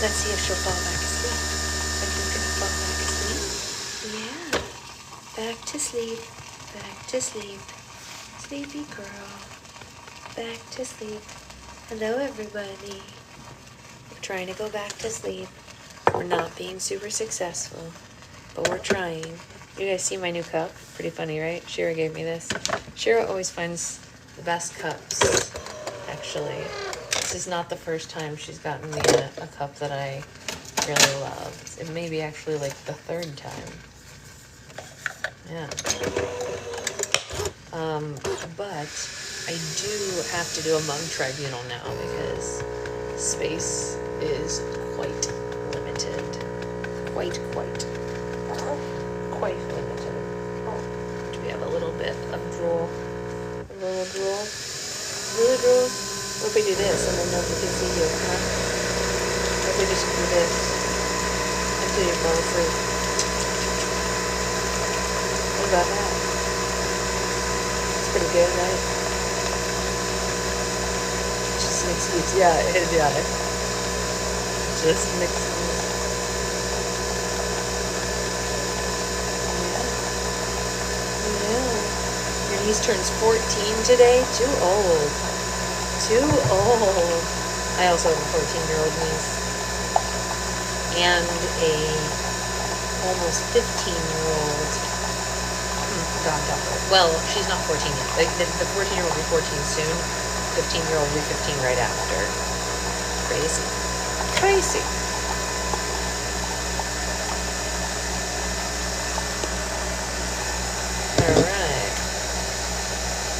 Let's see if she'll fall back asleep. Are you gonna fall back asleep? Yeah. Back to sleep. Back to sleep. Sleepy girl. Back to sleep. Hello, everybody. We're trying to go back to sleep. We're not being super successful, but we're trying. You guys see my new cup? Pretty funny, right? Shira gave me this. Shira always finds the best cups, actually. This is not the first time she's gotten me a cup that I really love. It may be actually like the third time. Yeah. But I do have to do a mug tribunal now because space is quite limited. Quite limited. Do we have a little bit of drool? A little drool? Really drool? What if we do this and then nobody can see you, huh? What if we just do this until you fall asleep? What about that? It's pretty good, right? Just an excuse. Yeah. Just an excuse. Yeah. Your niece turns 14 today? Too old. I also have a 14-year-old niece. And a almost 15-year-old goddaughter. Well, she's not 14 yet. Like, the 14-year-old will be 14 soon. 15-year-old will be 15 right after. Crazy. Alright.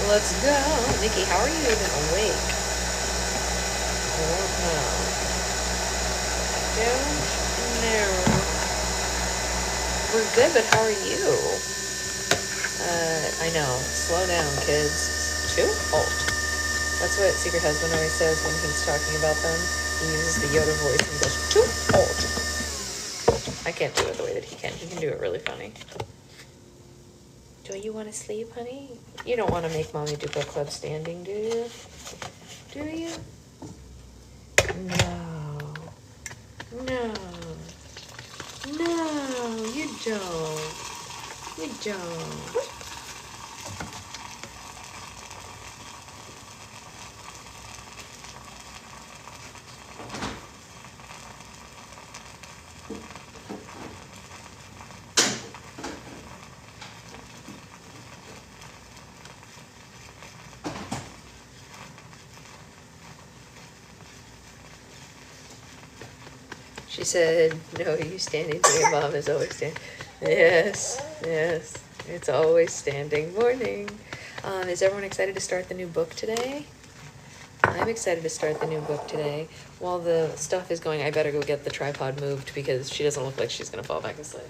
Let's go. Nikki, how are you even awake? I don't know. We're good, but how are you? I know. Slow down, kids. It's too old. That's what Secret Husband always says when he's talking about them. He uses the Yoda voice and he goes, too old. I can't do it the way that he can. He can do it really funny. Do you want to sleep, honey? You don't want to make Mommy do book club standing, do you? Do you? No, you don't. You don't. She said, no, you standing to your mom is always standing. Yes, it's always standing. Morning. Is everyone excited to start the new book today? I'm excited to start the new book today. While the stuff is going, I better go get the tripod moved because she doesn't look like she's going to fall back asleep.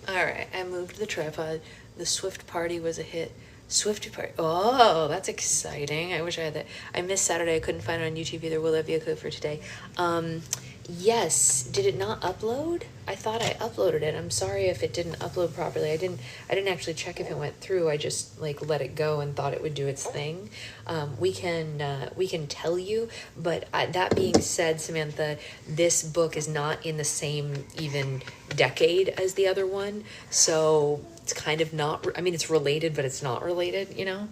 Alright, I moved the tripod. The Swift party was a hit. Swift party. Oh, that's exciting. I wish I had that. I missed Saturday. I couldn't find it on YouTube either. Will there be a code for today? Yes. Did it not upload? I thought I uploaded it. I'm sorry if it didn't upload properly. I didn't actually check if it went through. I just like let it go and thought it would do its thing. We can tell you, but that being said, Samantha, this book is not in the same even decade as the other one, so it's kind of not. I mean, it's related, but it's not related. You know.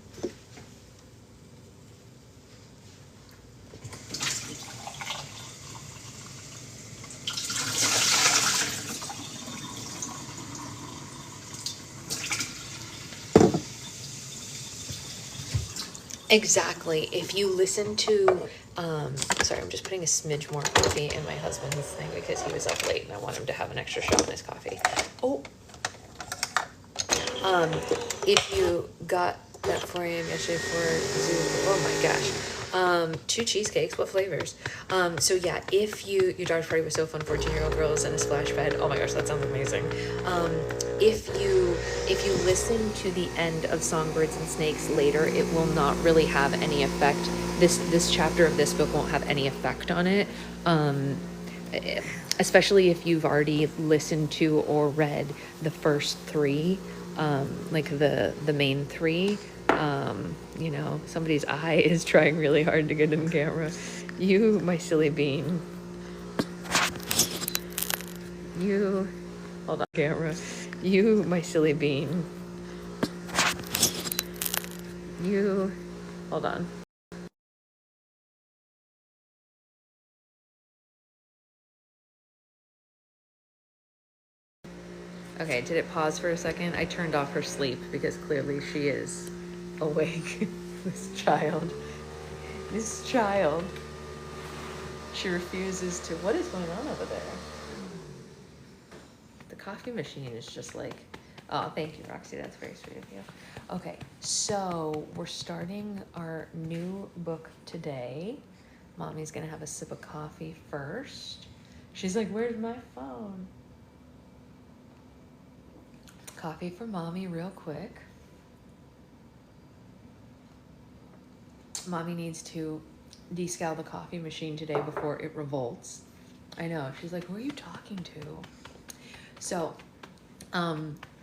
Exactly. If you listen to, sorry, I'm just putting a smidge more coffee in my husband's thing because he was up late and I want him to have an extra shot in his coffee. Oh, if you got that 4 a.m. yesterday for Zoom, oh my gosh. 2 cheesecakes, what flavors? So yeah, if your daughter's party was so fun, 14-year-old girls and a splash pad. Oh my gosh, that sounds amazing. If you listen to the end of Songbirds and Snakes later, it will not really have any effect. This chapter of this book won't have any effect on it. Especially if you've already listened to or read the first 3, like the main 3. Somebody's eye is trying really hard to get in camera. You, my silly bean. You, hold on, camera. You, my silly bean. You, hold on. Okay, did it pause for a second? I turned off her sleep because clearly she is awake. This child. She refuses to. What is going on over there? The coffee machine is just like, oh, thank you, Roxy. That's very sweet of you. Okay, so we're starting our new book today. Mommy's gonna have a sip of coffee first. She's like, where's my phone? Coffee for Mommy real quick. Mommy needs to descal the coffee machine today before it revolts. I know. She's like, who are you talking to? So,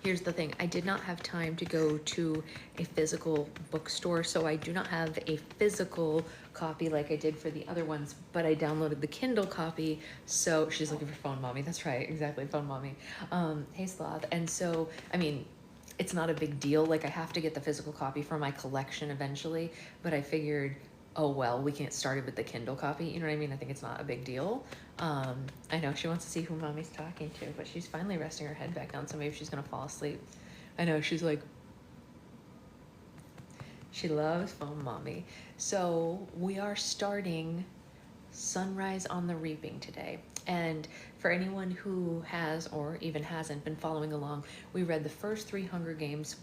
here's the thing. I did not have time to go to a physical bookstore, so I do not have a physical copy like I did for the other ones, but I downloaded the Kindle copy. So she's looking for phone mommy. That's right. Exactly. Phone mommy. Hey, Sloth. And so, I mean, it's not a big deal. Like, I have to get the physical copy for my collection eventually, but I figured, oh well, we can't start it with the Kindle copy. You know what I mean? I think it's not a big deal. I know she wants to see who Mommy's talking to, but she's finally resting her head back down, so maybe she's gonna fall asleep. I know, she's like, she loves phone Mommy. So we are starting Sunrise on the Reaping today. And for anyone who has or even hasn't been following along, we read the first 3 Hunger Games.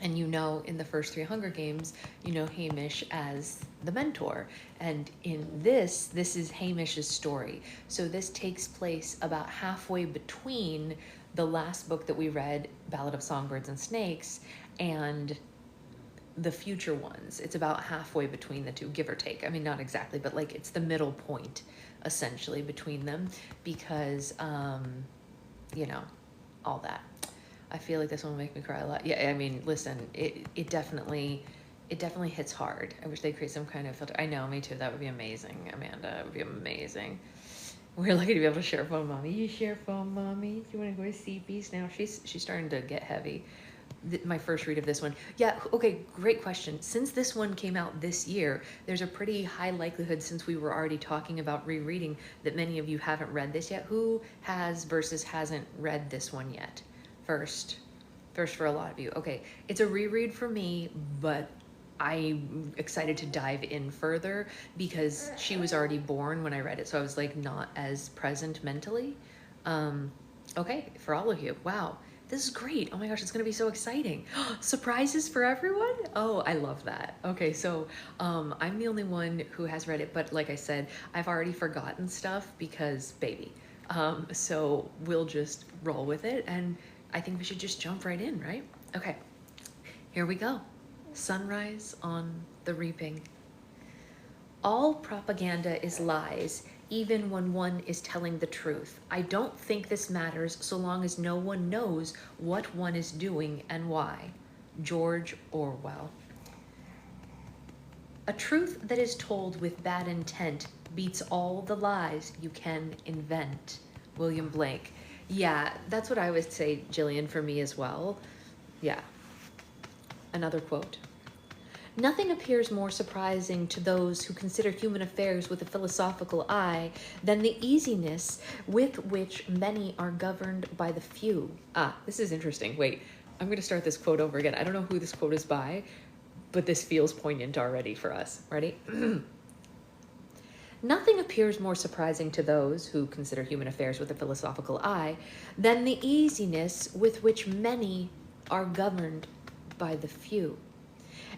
And in the first 3 Hunger Games, Haymitch as the mentor. And in this is Haymitch's story. So this takes place about halfway between the last book that we read, Ballad of Songbirds and Snakes, and the future ones. It's about halfway between the two, give or take. I mean, not exactly, but like it's the middle point, essentially, between them because, all that. I feel like this one will make me cry a lot. Yeah, I mean, listen, it definitely hits hard. I wish they'd create some kind of filter. I know, me too. That would be amazing, Amanda. It would be amazing. We're lucky to be able to share phone mommy. You share phone mommy. You want to go to CP's now? She's starting to get heavy. My first read of this one. Yeah, okay, great question. Since this one came out this year, there's a pretty high likelihood, since we were already talking about rereading, that many of you haven't read this yet. Who has versus hasn't read this one yet? First for a lot of you. Okay, it's a reread for me, but I'm excited to dive in further because she was already born when I read it, so I was like not as present mentally. Okay, for all of you. Wow, this is great. Oh my gosh, it's gonna be so exciting. Surprises for everyone? Oh, I love that. Okay, so I'm the only one who has read it, but like I said, I've already forgotten stuff because baby. So we'll just roll with it, and I think we should just jump right in, right? Okay, here we go. Sunrise on the Reaping. All propaganda is lies, even when one is telling the truth. I don't think this matters so long as no one knows what one is doing and why. George Orwell. A truth that is told with bad intent beats all the lies you can invent. William Blake. Yeah, that's what I would say, Jillian, for me as well. Yeah. Another quote. Nothing appears more surprising to those who consider human affairs with a philosophical eye than the easiness with which many are governed by the few. Ah, this is interesting. Wait, I'm going to start this quote over again. I don't know who this quote is by, but this feels poignant already for us. Ready? Nothing appears more surprising to those who consider human affairs with a philosophical eye than the easiness with which many are governed by the few,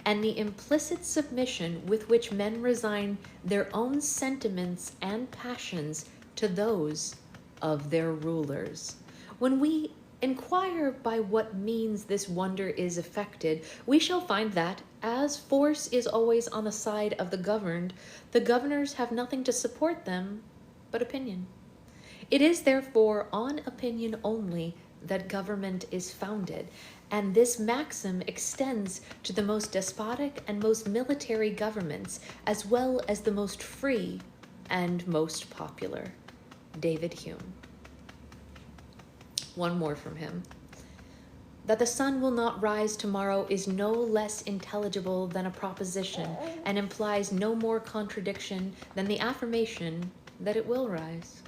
and the implicit submission with which men resign their own sentiments and passions to those of their rulers. When we inquire by what means this wonder is effected, we shall find that, as force is always on the side of the governed, the governors have nothing to support them but opinion. It is therefore on opinion only that government is founded, and this maxim extends to the most despotic and most military governments, as well as the most free and most popular. David Hume. One more from him. That the sun will not rise tomorrow is no less intelligible than a proposition, and implies no more contradiction than the affirmation that it will rise.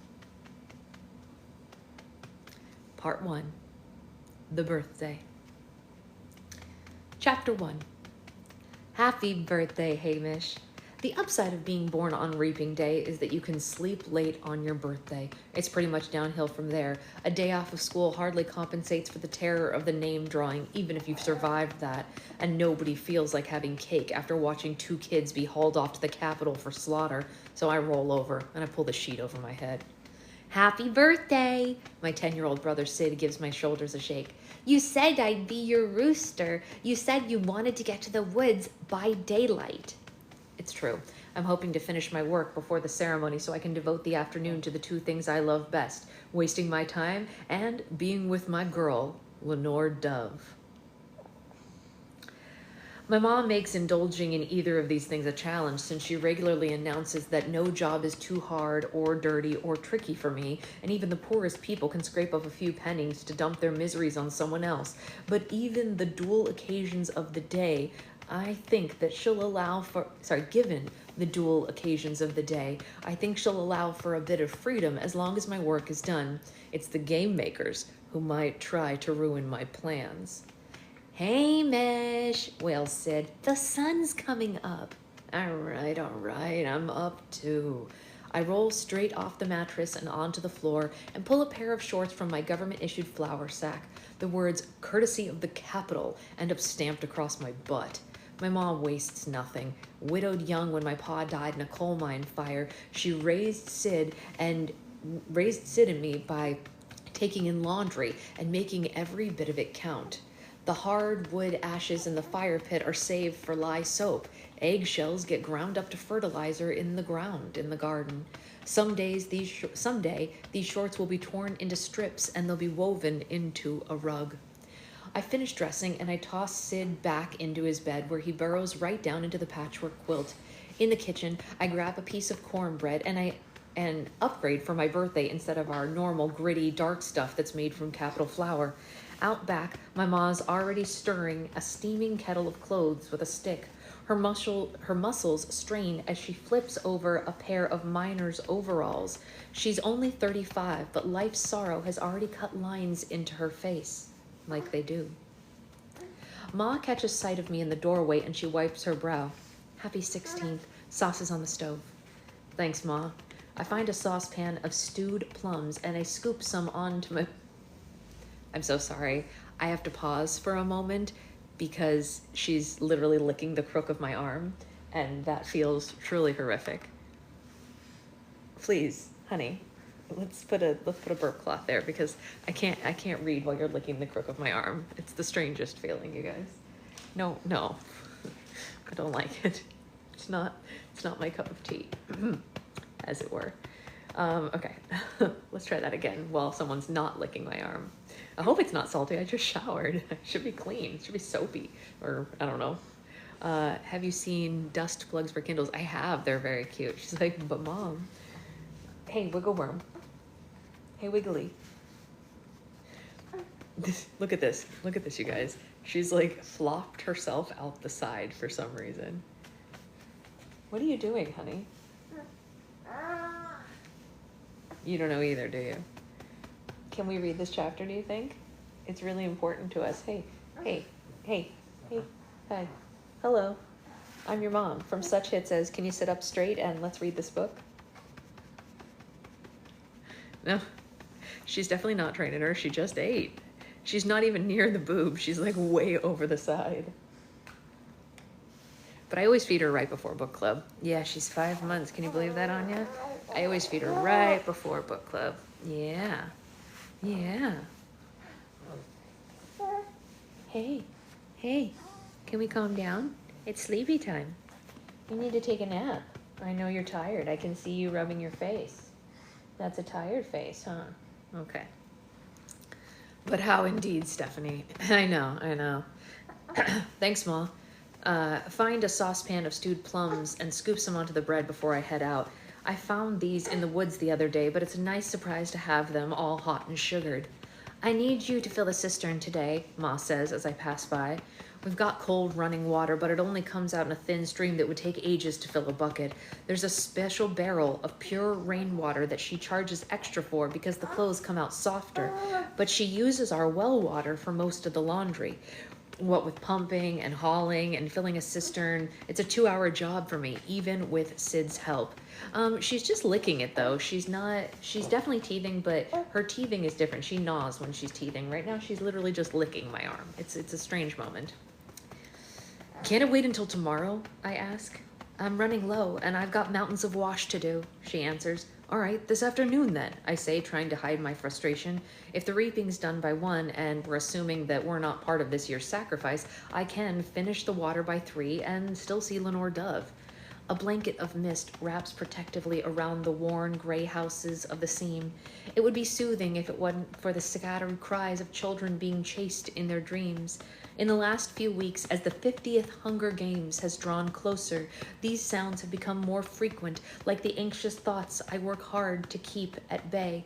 Part 1. The Birthday. Chapter 1. Happy birthday, Hamish. The upside of being born on reaping day is that you can sleep late on your birthday. It's pretty much downhill from there. A day off of school hardly compensates for the terror of the name drawing, even if you've survived that, and nobody feels like having cake after watching 2 kids be hauled off to the Capitol for slaughter, so I roll over and I pull the sheet over my head. Happy birthday! My 10-year-old brother Sid gives my shoulders a shake. You said I'd be your rooster. You said you wanted to get to the woods by daylight. It's true. I'm hoping to finish my work before the ceremony so I can devote the afternoon to the 2 things I love best, wasting my time and being with my girl, Lenore Dove. My mom makes indulging in either of these things a challenge, since she regularly announces that no job is too hard or dirty or tricky for me, and even the poorest people can scrape up a few pennies to dump their miseries on someone else. But even the dual occasions of the day, I think that she'll allow for, given the dual occasions of the day, I think she'll allow for a bit of freedom as long as my work is done. It's the game makers who might try to ruin my plans. Hamish, wails Sid, the sun's coming up. All right, I'm up too. I roll straight off the mattress and onto the floor and pull a pair of shorts from my government-issued flour sack. The words, courtesy of the Capitol, end up stamped across my butt. My mom wastes nothing. Widowed young when my pa died in a coal mine fire, she raised Sid and me by taking in laundry and making every bit of it count. The hard wood ashes in the fire pit are saved for lye soap. Eggshells get ground up to fertilizer in the ground in the garden. Someday these shorts will be torn into strips and they'll be woven into a rug. I finish dressing and I toss Sid back into his bed, where he burrows right down into the patchwork quilt. In the kitchen, I grab a piece of cornbread and upgrade for my birthday instead of our normal gritty dark stuff that's made from Capitol flour. Out back, my ma's already stirring a steaming kettle of clothes with a stick. Her muscles strain as she flips over a pair of miner's overalls. She's only 35, but life's sorrow has already cut lines into her face, like they do. Ma catches sight of me in the doorway and she wipes her brow. Happy 16th. Sauce is on the stove. Thanks, Ma. I find a saucepan of stewed plums and I scoop some onto my... I'm so sorry. I have to pause for a moment because she's literally licking the crook of my arm, and that feels truly horrific. Please, honey, let's put a burp cloth there because I can't read while you're licking the crook of my arm. It's the strangest feeling, you guys. No, I don't like it. It's not my cup of tea, as it were. Okay, let's try that again while someone's not licking my arm. I hope it's not salty. I just showered. It should be clean. It should be soapy, or I don't know. Have you seen dust plugs for Kindles? I have. They're very cute. She's like, but Mom. Hey, wiggle worm. Hey, wiggly. Look at this. Look at this, you guys. She's like flopped herself out the side for some reason. What are you doing, honey? You don't know either, do you? Can we read this chapter, do you think? It's really important to us. Hey. Hello. I'm your mom from Such Hits as Can You Sit Up Straight and Let's Read This Book? No, she's definitely not training her. She just ate. She's not even near the boob. She's like way over the side. But I always feed her right before book club. Yeah, she's 5 months. Can you believe that, Anya? I always feed her right before book club. Yeah. Yeah. Hey. Hey. Can we calm down? It's sleepy time. You need to take a nap. I know you're tired. I can see you rubbing your face. That's a tired face, huh? Okay. But how indeed, Stephanie? I know. Thanks, Ma. Find a saucepan of stewed plums and scoop some onto the bread before I head out. I found these in the woods the other day, but it's a nice surprise to have them all hot and sugared. I need you to fill the cistern today, Ma says as I pass by. We've got cold running water, but it only comes out in a thin stream that would take ages to fill a bucket. There's a special barrel of pure rainwater that she charges extra for because the clothes come out softer, but she uses our well water for most of the laundry. What with pumping and hauling and filling a cistern, it's a 2-hour job for me, even with Sid's help. She's just licking it though. She's definitely teething, but her teething is different. She gnaws when she's teething. Right now she's literally just licking my arm. It's a strange moment. Can't it wait until tomorrow? I ask. I'm running low and I've got mountains of wash to do, she answers. All right, this afternoon then, I say, trying to hide my frustration. If the reaping's done by 1 and we're assuming that we're not part of this year's sacrifice, I can finish the water by 3 and still see Lenore Dove. A blanket of mist wraps protectively around the worn gray houses of the seam. It would be soothing if it wasn't for the scattered cries of children being chased in their dreams. In the last few weeks, as the 50th Hunger Games has drawn closer, these sounds have become more frequent, like the anxious thoughts I work hard to keep at bay.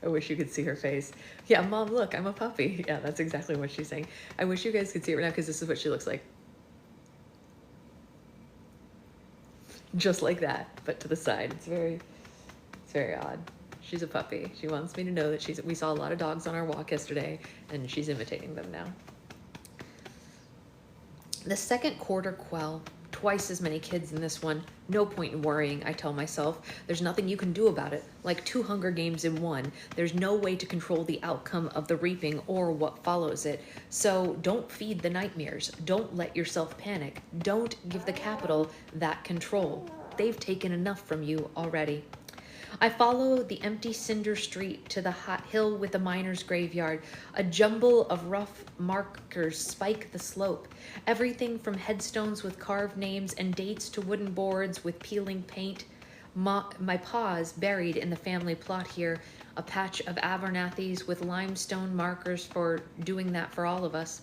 I wish you could see her face. Yeah, Mom, look, I'm a puppy. Yeah, that's exactly what she's saying. I wish you guys could see it right now because this is what she looks like. Just like that, but to the side. It's very odd. She's a puppy. She wants me to know that we saw a lot of dogs on our walk yesterday, and she's imitating them now. The second quarter quell. Twice as many kids in this one. No point in worrying, I tell myself. There's nothing you can do about it. Like 2 Hunger Games in one. There's no way to control the outcome of the reaping or what follows it. So don't feed the nightmares. Don't let yourself panic. Don't give the Capitol that control. They've taken enough from you already. I follow the empty cinder street to the hot hill with the miner's graveyard. A jumble of rough markers spike the slope. Everything from headstones with carved names and dates to wooden boards with peeling paint. My paws buried in the family plot here. A patch of Abernathy's with limestone markers for doing that for all of us.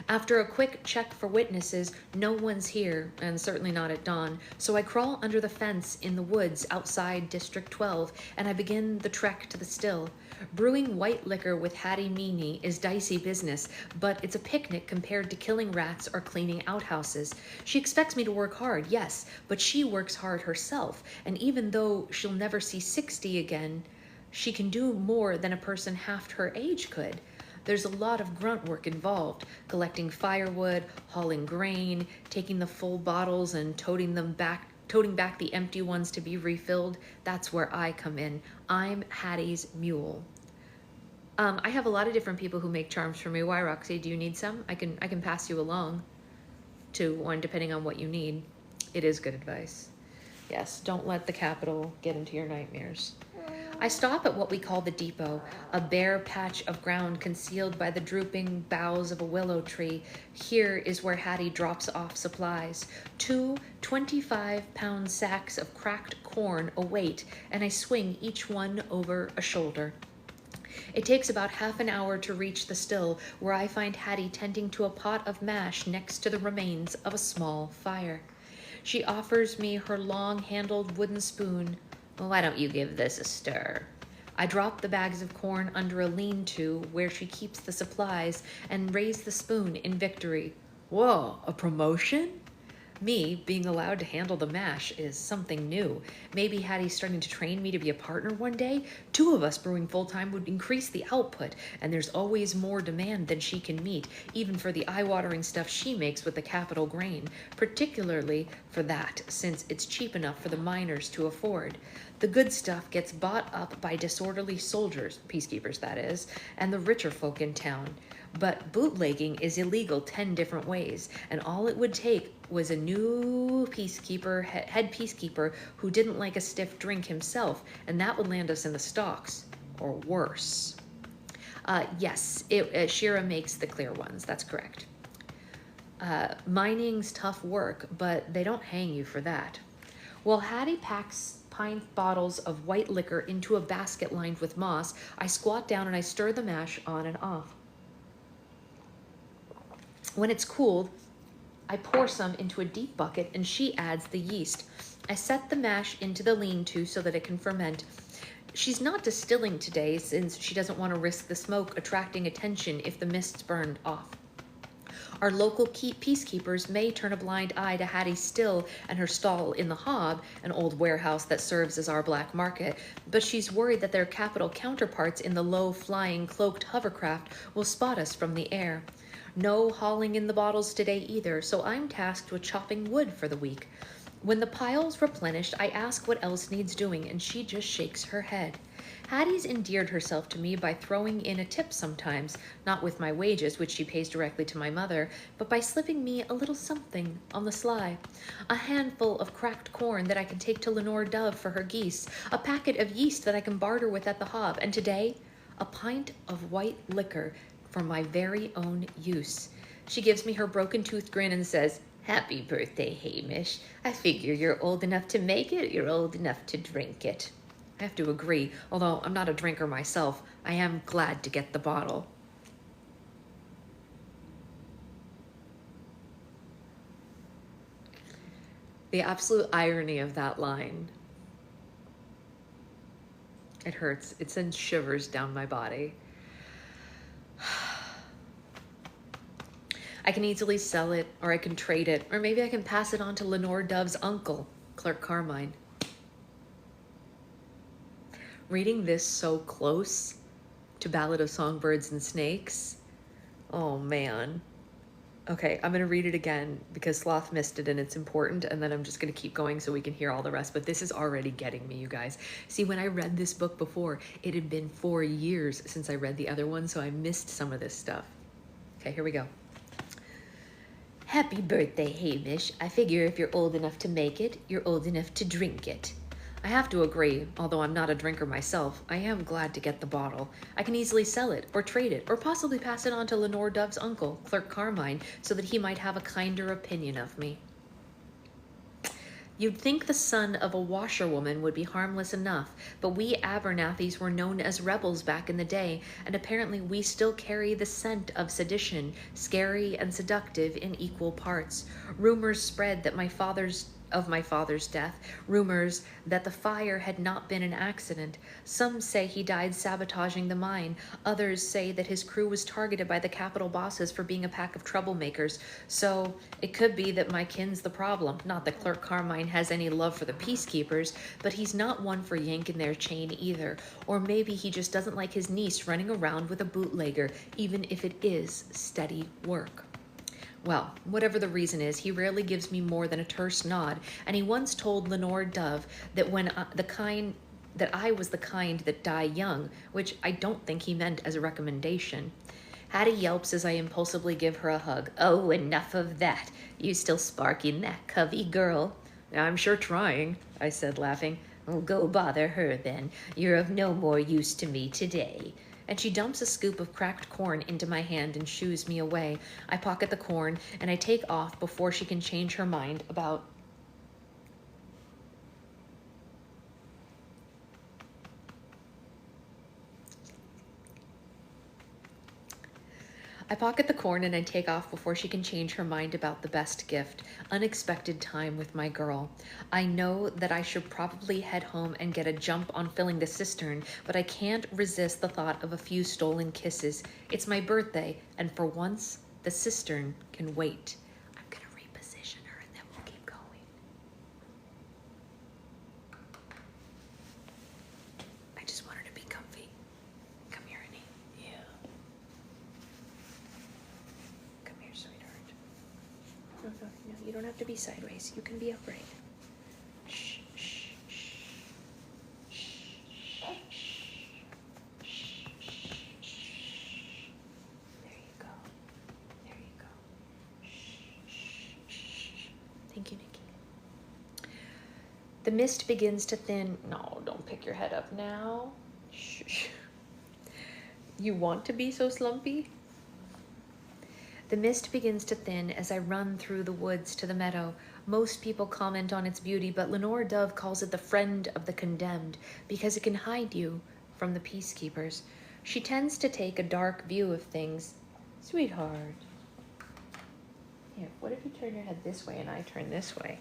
After a quick check for witnesses, no one's here, and certainly not at dawn, so I crawl under the fence in the woods outside District 12, and I begin the trek to the still. Brewing white liquor with Hattie Meany is dicey business, but it's a picnic compared to killing rats or cleaning outhouses. She expects me to work hard, yes, but she works hard herself, and even though she'll never see 60 again, she can do more than a person half her age could. There's a lot of grunt work involved, collecting firewood, hauling grain, taking the full bottles and toting back the empty ones to be refilled. That's where I come in. I'm Hattie's mule. I have a lot of different people who make charms for me. Why, Roxy? Do you need some? I can pass you along to one depending on what you need. It is good advice. Yes, don't let the Capitol get into your nightmares. I stop at what we call the depot, a bare patch of ground concealed by the drooping boughs of a willow tree. Here is where Hattie drops off supplies. 2 25-pound sacks of cracked corn await, and I swing each one over a shoulder. It takes about half an hour to reach the still, where I find Hattie tending to a pot of mash next to the remains of a small fire. She offers me her long-handled wooden spoon. Why don't you give this a stir? I drop the bags of corn under a lean-to where she keeps the supplies and raise the spoon in victory. Whoa, a promotion? Me being allowed to handle the mash is something new. Maybe Hattie's starting to train me to be a partner one day. Two of us brewing full time would increase the output, and there's always more demand than she can meet, even for the eye-watering stuff she makes with the capital grain, particularly for that, since it's cheap enough for the miners to afford. The good stuff gets bought up by disorderly soldiers, peacekeepers that is, and the richer folk in town. But bootlegging is illegal 10 different ways, and all it would take was a new peacekeeper, head peacekeeper, who didn't like a stiff drink himself, and that would land us in the stocks, or worse. Yes, Shira makes the clear ones, that's correct. Mining's tough work, but they don't hang you for that. While Hattie packs pint bottles of white liquor into a basket lined with moss, I squat down and I stir the mash on and off. When it's cooled, I pour some into a deep bucket and she adds the yeast. I set the mash into the lean-to so that it can ferment. She's not distilling today since she doesn't want to risk the smoke attracting attention if the mist's burned off. Our local peacekeepers may turn a blind eye to Hattie's still and her stall in the Hob, an old warehouse that serves as our black market, but she's worried that their capital counterparts in the low-flying, cloaked hovercraft will spot us from the air. No hauling in the bottles today either, so I'm tasked with chopping wood for the week. When the pile's replenished, I ask what else needs doing, and she just shakes her head. Hattie's endeared herself to me by throwing in a tip sometimes, not with my wages, which she pays directly to my mother, but by slipping me a little something on the sly. A handful of cracked corn that I can take to Lenore Dove for her geese, a packet of yeast that I can barter with at the Hob, and today, a pint of white liquor for my very own use. She gives me her broken-toothed grin and says, "Happy birthday, Hamish. I figure you're old enough to make it, you're old enough to drink it." I have to agree, although I'm not a drinker myself, I am glad to get the bottle. The absolute irony of that line. It hurts. It sends shivers down my body. I can easily sell it, or I can trade it, or maybe I can pass it on to Lenore Dove's uncle, Clerk Carmine. Reading this so close to Ballad of Songbirds and Snakes, oh man. Okay, I'm gonna read it again because Sloth missed it and it's important, and then I'm just gonna keep going so we can hear all the rest, but this is already getting me, you guys. See, when I read this book before, it had been 4 years since I read the other one, so I missed some of this stuff. Okay, here we go. Happy birthday, Hamish. I figure if you're old enough to make it, you're old enough to drink it. I have to agree, although I'm not a drinker myself, I am glad to get the bottle. I can easily sell it, or trade it, or possibly pass it on to Lenore Dove's uncle, Clerk Carmine, so that he might have a kinder opinion of me. You'd think the son of a washerwoman would be harmless enough, but we Abernathy's were known as rebels back in the day, and apparently we still carry the scent of sedition, scary and seductive in equal parts. Rumors spread that my father's death, rumors that the fire had not been an accident. Some say he died sabotaging the mine. Others say that his crew was targeted by the capital bosses for being a pack of troublemakers. So it could be that my kin's the problem. Not that Clerk Carmine has any love for the peacekeepers, but he's not one for yanking their chain either. Or maybe he just doesn't like his niece running around with a bootlegger, even if it is steady work. Well, whatever the reason is, he rarely gives me more than a terse nod, and he once told Lenore Dove that I was the kind that die young, which I don't think he meant as a recommendation. Hattie yelps as I impulsively give her a hug. "Oh, enough of that. You still sparking that covey girl?" "I'm sure trying," I said, laughing. "Oh, go bother her then. You're of no more use to me today." And she dumps a scoop of cracked corn into my hand and shoos me away. I pocket the corn, and I take off before she can change her mind about... I pocket the corn and I take off before she can change her mind about the best gift, unexpected time with my girl. I know that I should probably head home and get a jump on filling the cistern, but I can't resist the thought of a few stolen kisses. It's my birthday, and for once, the cistern can wait. I'm gonna reposition her and then we'll Oh, no, you don't have to be sideways. You can be upright. Shh, shh, shh. There you go. There you go. Thank you, Nikki. The mist begins to thin. No, don't pick your head up now. Shh. You want to be so slumpy? The mist begins to thin as I run through the woods to the meadow. Most people comment on its beauty, but Lenore Dove calls it the friend of the condemned because it can hide you from the peacekeepers. She tends to take a dark view of things. Sweetheart. Here, what if you turn your head this way and I turn this way?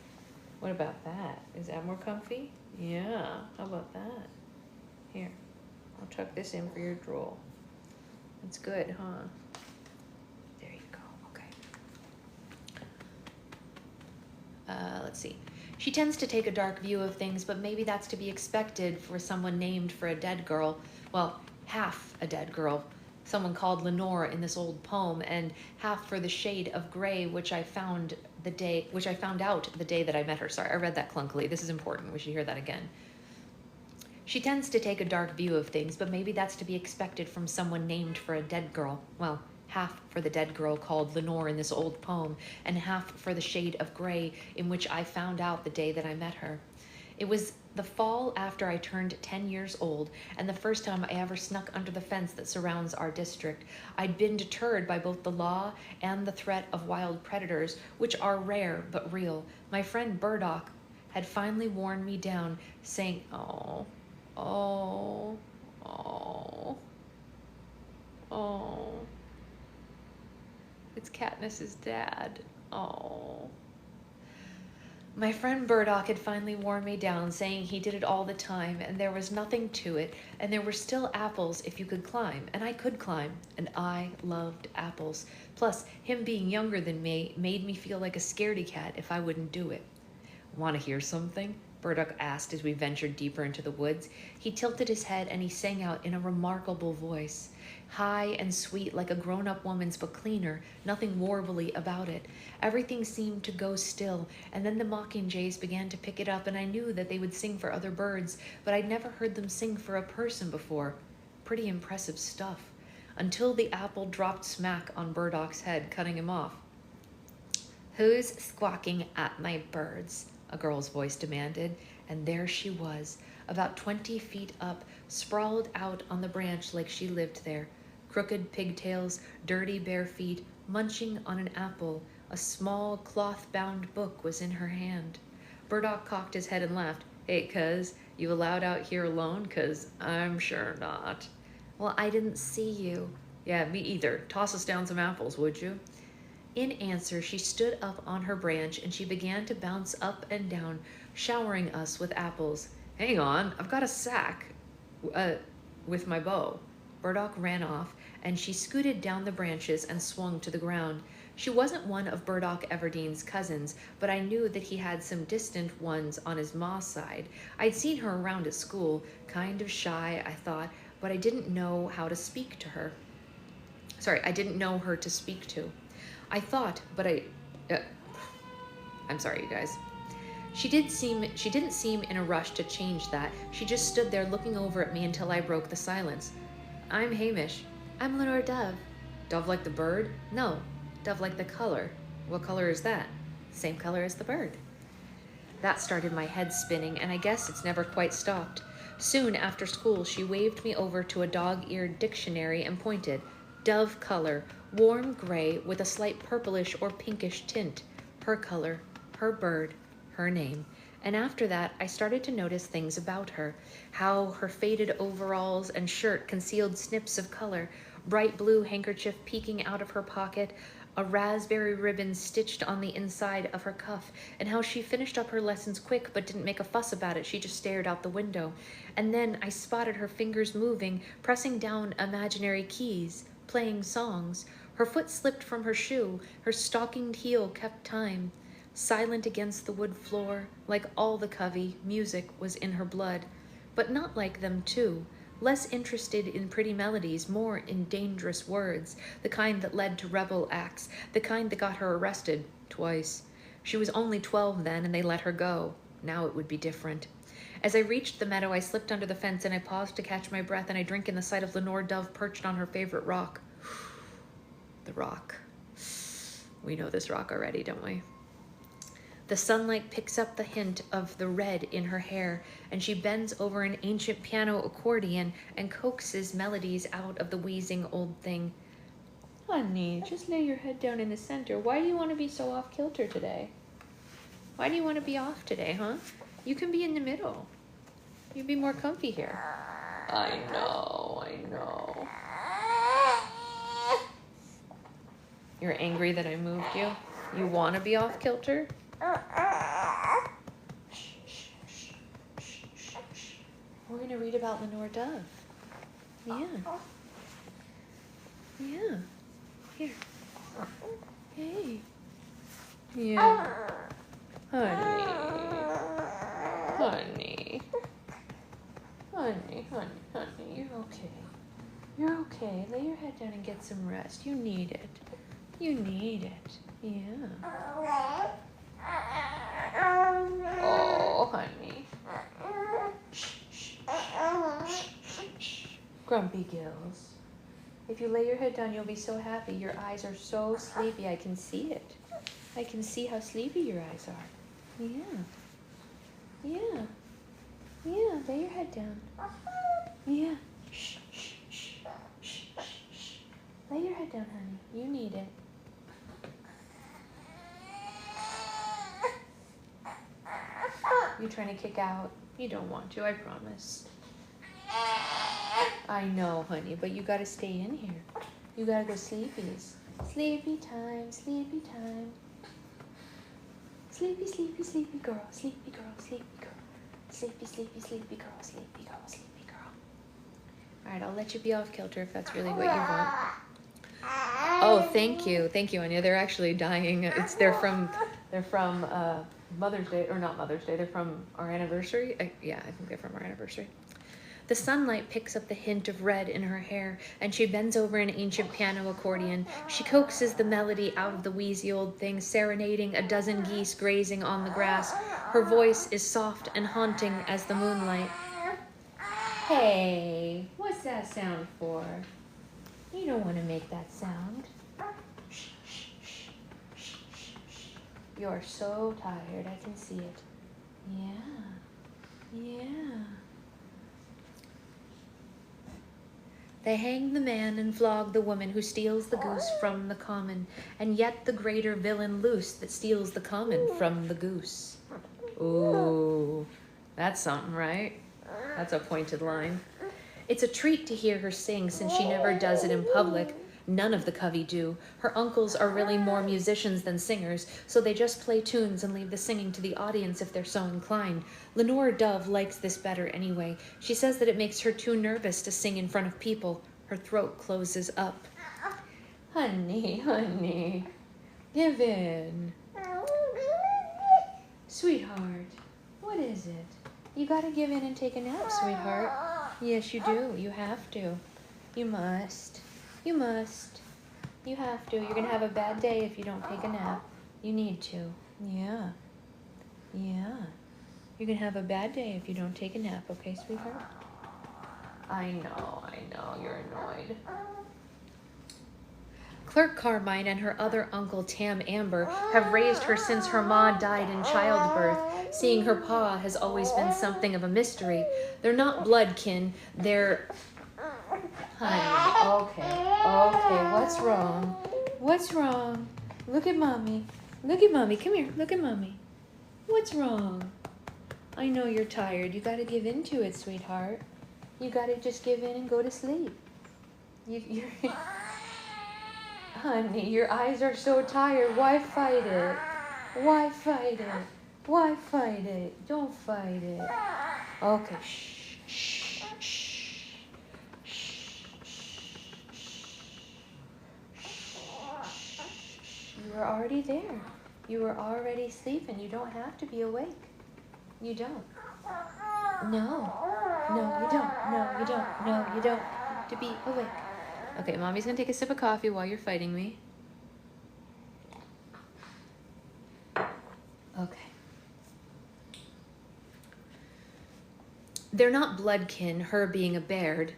What about that? Is that more comfy? Yeah, how about that? Here, I'll tuck this in for your drool. That's good, huh? There you go, okay. Let's see. She tends to take a dark view of things, but maybe that's to be expected for someone named for a dead girl. Well, half a dead girl. Someone called Lenore in this old poem, and half for the shade of gray, which I found out the day that I met her. Sorry, I read that clunkily. This is important. We should hear that again. She tends to take a dark view of things, but maybe that's to be expected from someone named for a dead girl. Well, half for the dead girl called Lenore in this old poem, and half for the shade of gray in which I found out the day that I met her. It was the fall after I turned 10 years old, and the first time I ever snuck under the fence that surrounds our district. I'd been deterred by both the law and the threat of wild predators, which are rare but real. My friend Burdock had finally worn me down, saying, oh, it's Katniss's dad. Oh. My friend Burdock had finally worn me down, saying he did it all the time, and there was nothing to it, and there were still apples if you could climb, and I could climb, and I loved apples. Plus, him being younger than me made me feel like a scaredy cat if I wouldn't do it. Want to hear something? Burdock asked as we ventured deeper into the woods. He tilted his head and he sang out in a remarkable voice. High and sweet like a grown-up woman's, but cleaner, nothing warbly about it. Everything seemed to go still, and then the mockingjays began to pick it up, and I knew that they would sing for other birds, but I'd never heard them sing for a person before. Pretty impressive stuff. Until the apple dropped smack on Burdock's head, cutting him off. Who's squawking at my birds? A girl's voice demanded, and there she was, about 20 feet up, sprawled out on the branch like she lived there. Crooked pigtails, dirty bare feet, munching on an apple. A small cloth-bound book was in her hand. Burdock cocked his head and laughed. Hey, cuz, you allowed out here alone? 'Cause I'm sure not. Well, I didn't see you. Yeah, me either. Toss us down some apples, would you? In answer, she stood up on her branch and she began to bounce up and down, showering us with apples. Hang on, I've got a sack with my bow. Burdock ran off and she scooted down the branches and swung to the ground. She wasn't one of Burdock Everdene's cousins, but I knew that he had some distant ones on his ma's side. I'd seen her around at school, kind of shy, I thought, but I didn't know how to speak to her. I didn't know her to speak to. I thought, but I'm sorry, you guys. She didn't seem in a rush to change that. She just stood there looking over at me until I broke the silence. I'm Hamish. I'm Lenore Dove. Dove like the bird? No, dove like the color. What color is that? Same color as the bird. That started my head spinning, and I guess it's never quite stopped. Soon after school, she waved me over to a dog-eared dictionary and pointed. Dove color, warm gray with a slight purplish or pinkish tint. Her color, her bird, her name. And after that, I started to notice things about her. How her faded overalls and shirt concealed snips of color, bright blue handkerchief peeking out of her pocket, a raspberry ribbon stitched on the inside of her cuff, and how she finished up her lessons quick but didn't make a fuss about it. She just stared out the window. And then I spotted her fingers moving, pressing down imaginary keys, playing songs. Her foot slipped from her shoe. Her stockinged heel kept time. Silent against the wood floor, like all the covey, music was in her blood. But not like them, too. Less interested in pretty melodies, more in dangerous words, the kind that led to rebel acts, the kind that got her arrested twice. She was only 12 then, and they let her go. Now it would be different. As I reached the meadow, I slipped under the fence, and I paused to catch my breath, and I drink in the sight of Lenore Dove perched on her favorite rock. The rock. We know this rock already, don't we? The sunlight picks up the hint of the red in her hair, and she bends over an ancient piano accordion and coaxes melodies out of the wheezing old thing. Honey, just lay your head down in the center. Why do you want to be so off kilter today? Why do you want to be off today, huh? You can be in the middle. You'd be more comfy here. I know. You're angry that I moved you? You want to be off kilter? We're going to read about Lenore Dove. Yeah. Here. Hey. Yeah. Honey. You're okay. You're okay. Lay your head down and get some rest. You need it. Yeah. Oh, honey. Grumpy Gills. If you lay your head down, you'll be so happy. Your eyes are so sleepy. I can see it. I can see how sleepy your eyes are. Yeah. Lay your head down. Yeah. Shh. Lay your head down, honey. You need it. You trying to kick out? You don't want to, I promise. I know, honey, but you gotta stay in here. You gotta go sleepies. Sleepy time. Sleepy, girl. Sleepy girl. Sleepy girl. All right, I'll let you be off kilter if that's really what you want. Oh, thank you, Anya. They're actually dying. They're from Mother's Day, or not Mother's Day. They're from our anniversary. I think they're from our anniversary. The sunlight picks up the hint of red in her hair, and she bends over an ancient piano accordion. She coaxes the melody out of the wheezy old thing, serenading a dozen geese grazing on the grass. Her voice is soft and haunting as the moonlight. Hey, what's that sound for? You don't want to make that sound. You're so tired, I can see it. Yeah. They hang the man and flog the woman who steals the goose from the common, and yet the greater villain loose that steals the common from the goose. Ooh, that's something, right? That's a pointed line. It's a treat to hear her sing, since she never does it in public. None of the Covey do. Her uncles are really more musicians than singers, so they just play tunes and leave the singing to the audience if they're so inclined. Lenore Dove likes this better anyway. She says that it makes her too nervous to sing in front of people. Her throat closes up. Honey, give in. Sweetheart, what is it? You gotta give in and take a nap, sweetheart. Yes, you do. You have to. You must. You have to. You're gonna have a bad day if you don't take a nap. You need to. Yeah. You're gonna have a bad day if you don't take a nap, okay, sweetheart? I know. You're annoyed. Clerk Carmine and her other uncle, Tam Amber, have raised her since her ma died in childbirth. Seeing her pa has always been something of a mystery. They're not blood kin. They're... Honey, okay, what's wrong? Look at mommy, come here, look at mommy. What's wrong? I know you're tired, you gotta give in to it, sweetheart. You gotta just give in and go to sleep. You're... Honey, your eyes are so tired, why fight it? Why fight it? Don't fight it. Okay, shh. You were already there. You were already sleeping. You don't have to be awake. You don't. No, you don't have to be awake. Okay, mommy's gonna take a sip of coffee while you're fighting me. Okay. They're not bloodkin, her being a Baird.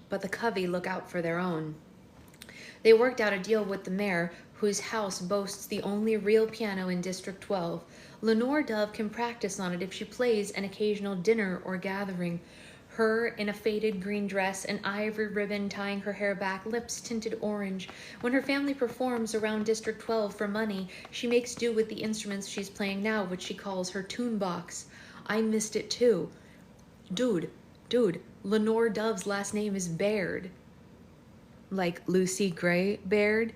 But the Covey look out for their own. They worked out a deal with the mayor, whose house boasts the only real piano in District 12. Lenore Dove can practice on it if she plays an occasional dinner or gathering. Her in a faded green dress, an ivory ribbon tying her hair back, lips tinted orange. When her family performs around District 12 for money, she makes do with the instruments she's playing now, which she calls her tune box. I missed it too. Dude, Lenore Dove's last name is Baird. Like Lucy Gray Baird,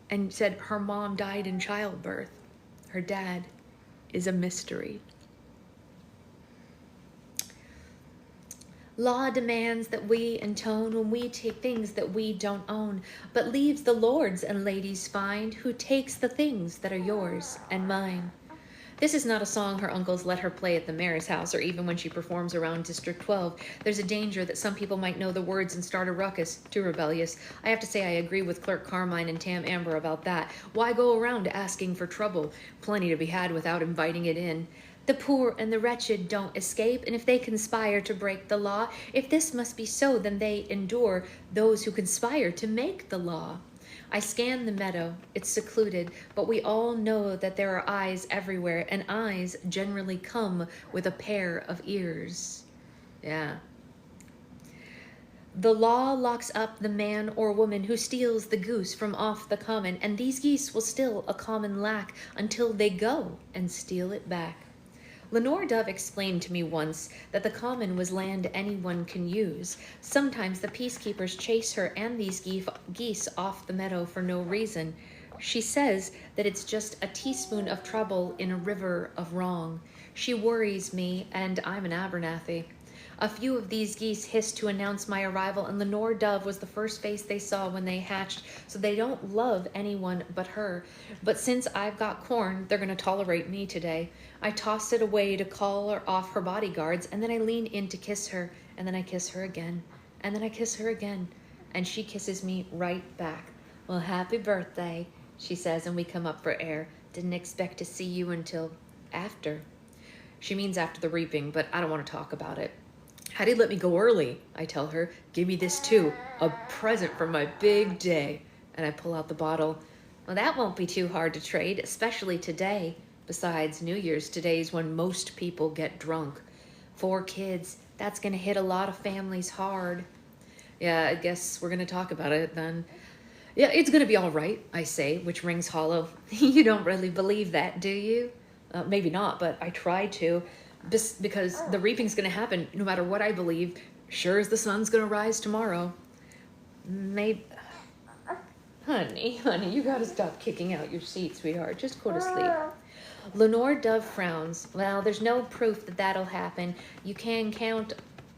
and said her mom died in childbirth. Her dad is a mystery. Law demands that we intone when we take things that we don't own, but leaves the lords and ladies find who takes the things that are yours and mine. This is not a song her uncles let her play at the mayor's house or even when she performs around District 12. There's a danger that some people might know the words and start a ruckus, too rebellious. I have to say I agree with Clerk Carmine and Tam Amber about that. Why go around asking for trouble? Plenty to be had without inviting it in. The poor and the wretched don't escape, and if they conspire to break the law, if this must be so, then they endure those who conspire to make the law. I scan the meadow. It's secluded, but we all know that there are eyes everywhere, and eyes generally come with a pair of ears. Yeah. The law locks up the man or woman who steals the goose from off the common, and these geese will still a common lack until they go and steal it back. Lenore Dove explained to me once that the common was land anyone can use. Sometimes the peacekeepers chase her and these geese off the meadow for no reason. She says that it's just a teaspoon of trouble in a river of wrong. She worries me, and I'm an Abernathy. A few of these geese hissed to announce my arrival, and Lenore Dove was the first face they saw when they hatched, so they don't love anyone but her. But since I've got corn, they're going to tolerate me today. I toss it away to call her off her bodyguards, and then I lean in to kiss her, and then I kiss her again, and then I kiss her again, and she kisses me right back. Well, happy birthday, she says, and we come up for air. Didn't expect to see you until after. She means after the reaping, but I don't want to talk about it. Hattie let me go early, I tell her. Give me this too, a present for my big day. And I pull out the bottle. Well, that won't be too hard to trade, especially today. Besides, New Year's today's when most people get drunk. 4 kids, that's gonna hit a lot of families hard. Yeah, I guess we're gonna talk about it then. Yeah, it's gonna be all right, I say, which rings hollow. You don't really believe that, do you? Maybe not, but I try to. Because the reaping's going to happen no matter what I believe. Sure as the sun's going to rise tomorrow. Maybe... Honey, you got to stop kicking out your seat, sweetheart. Just go to sleep. Lenore Dove frowns. Well, there's no proof that that'll happen. You can count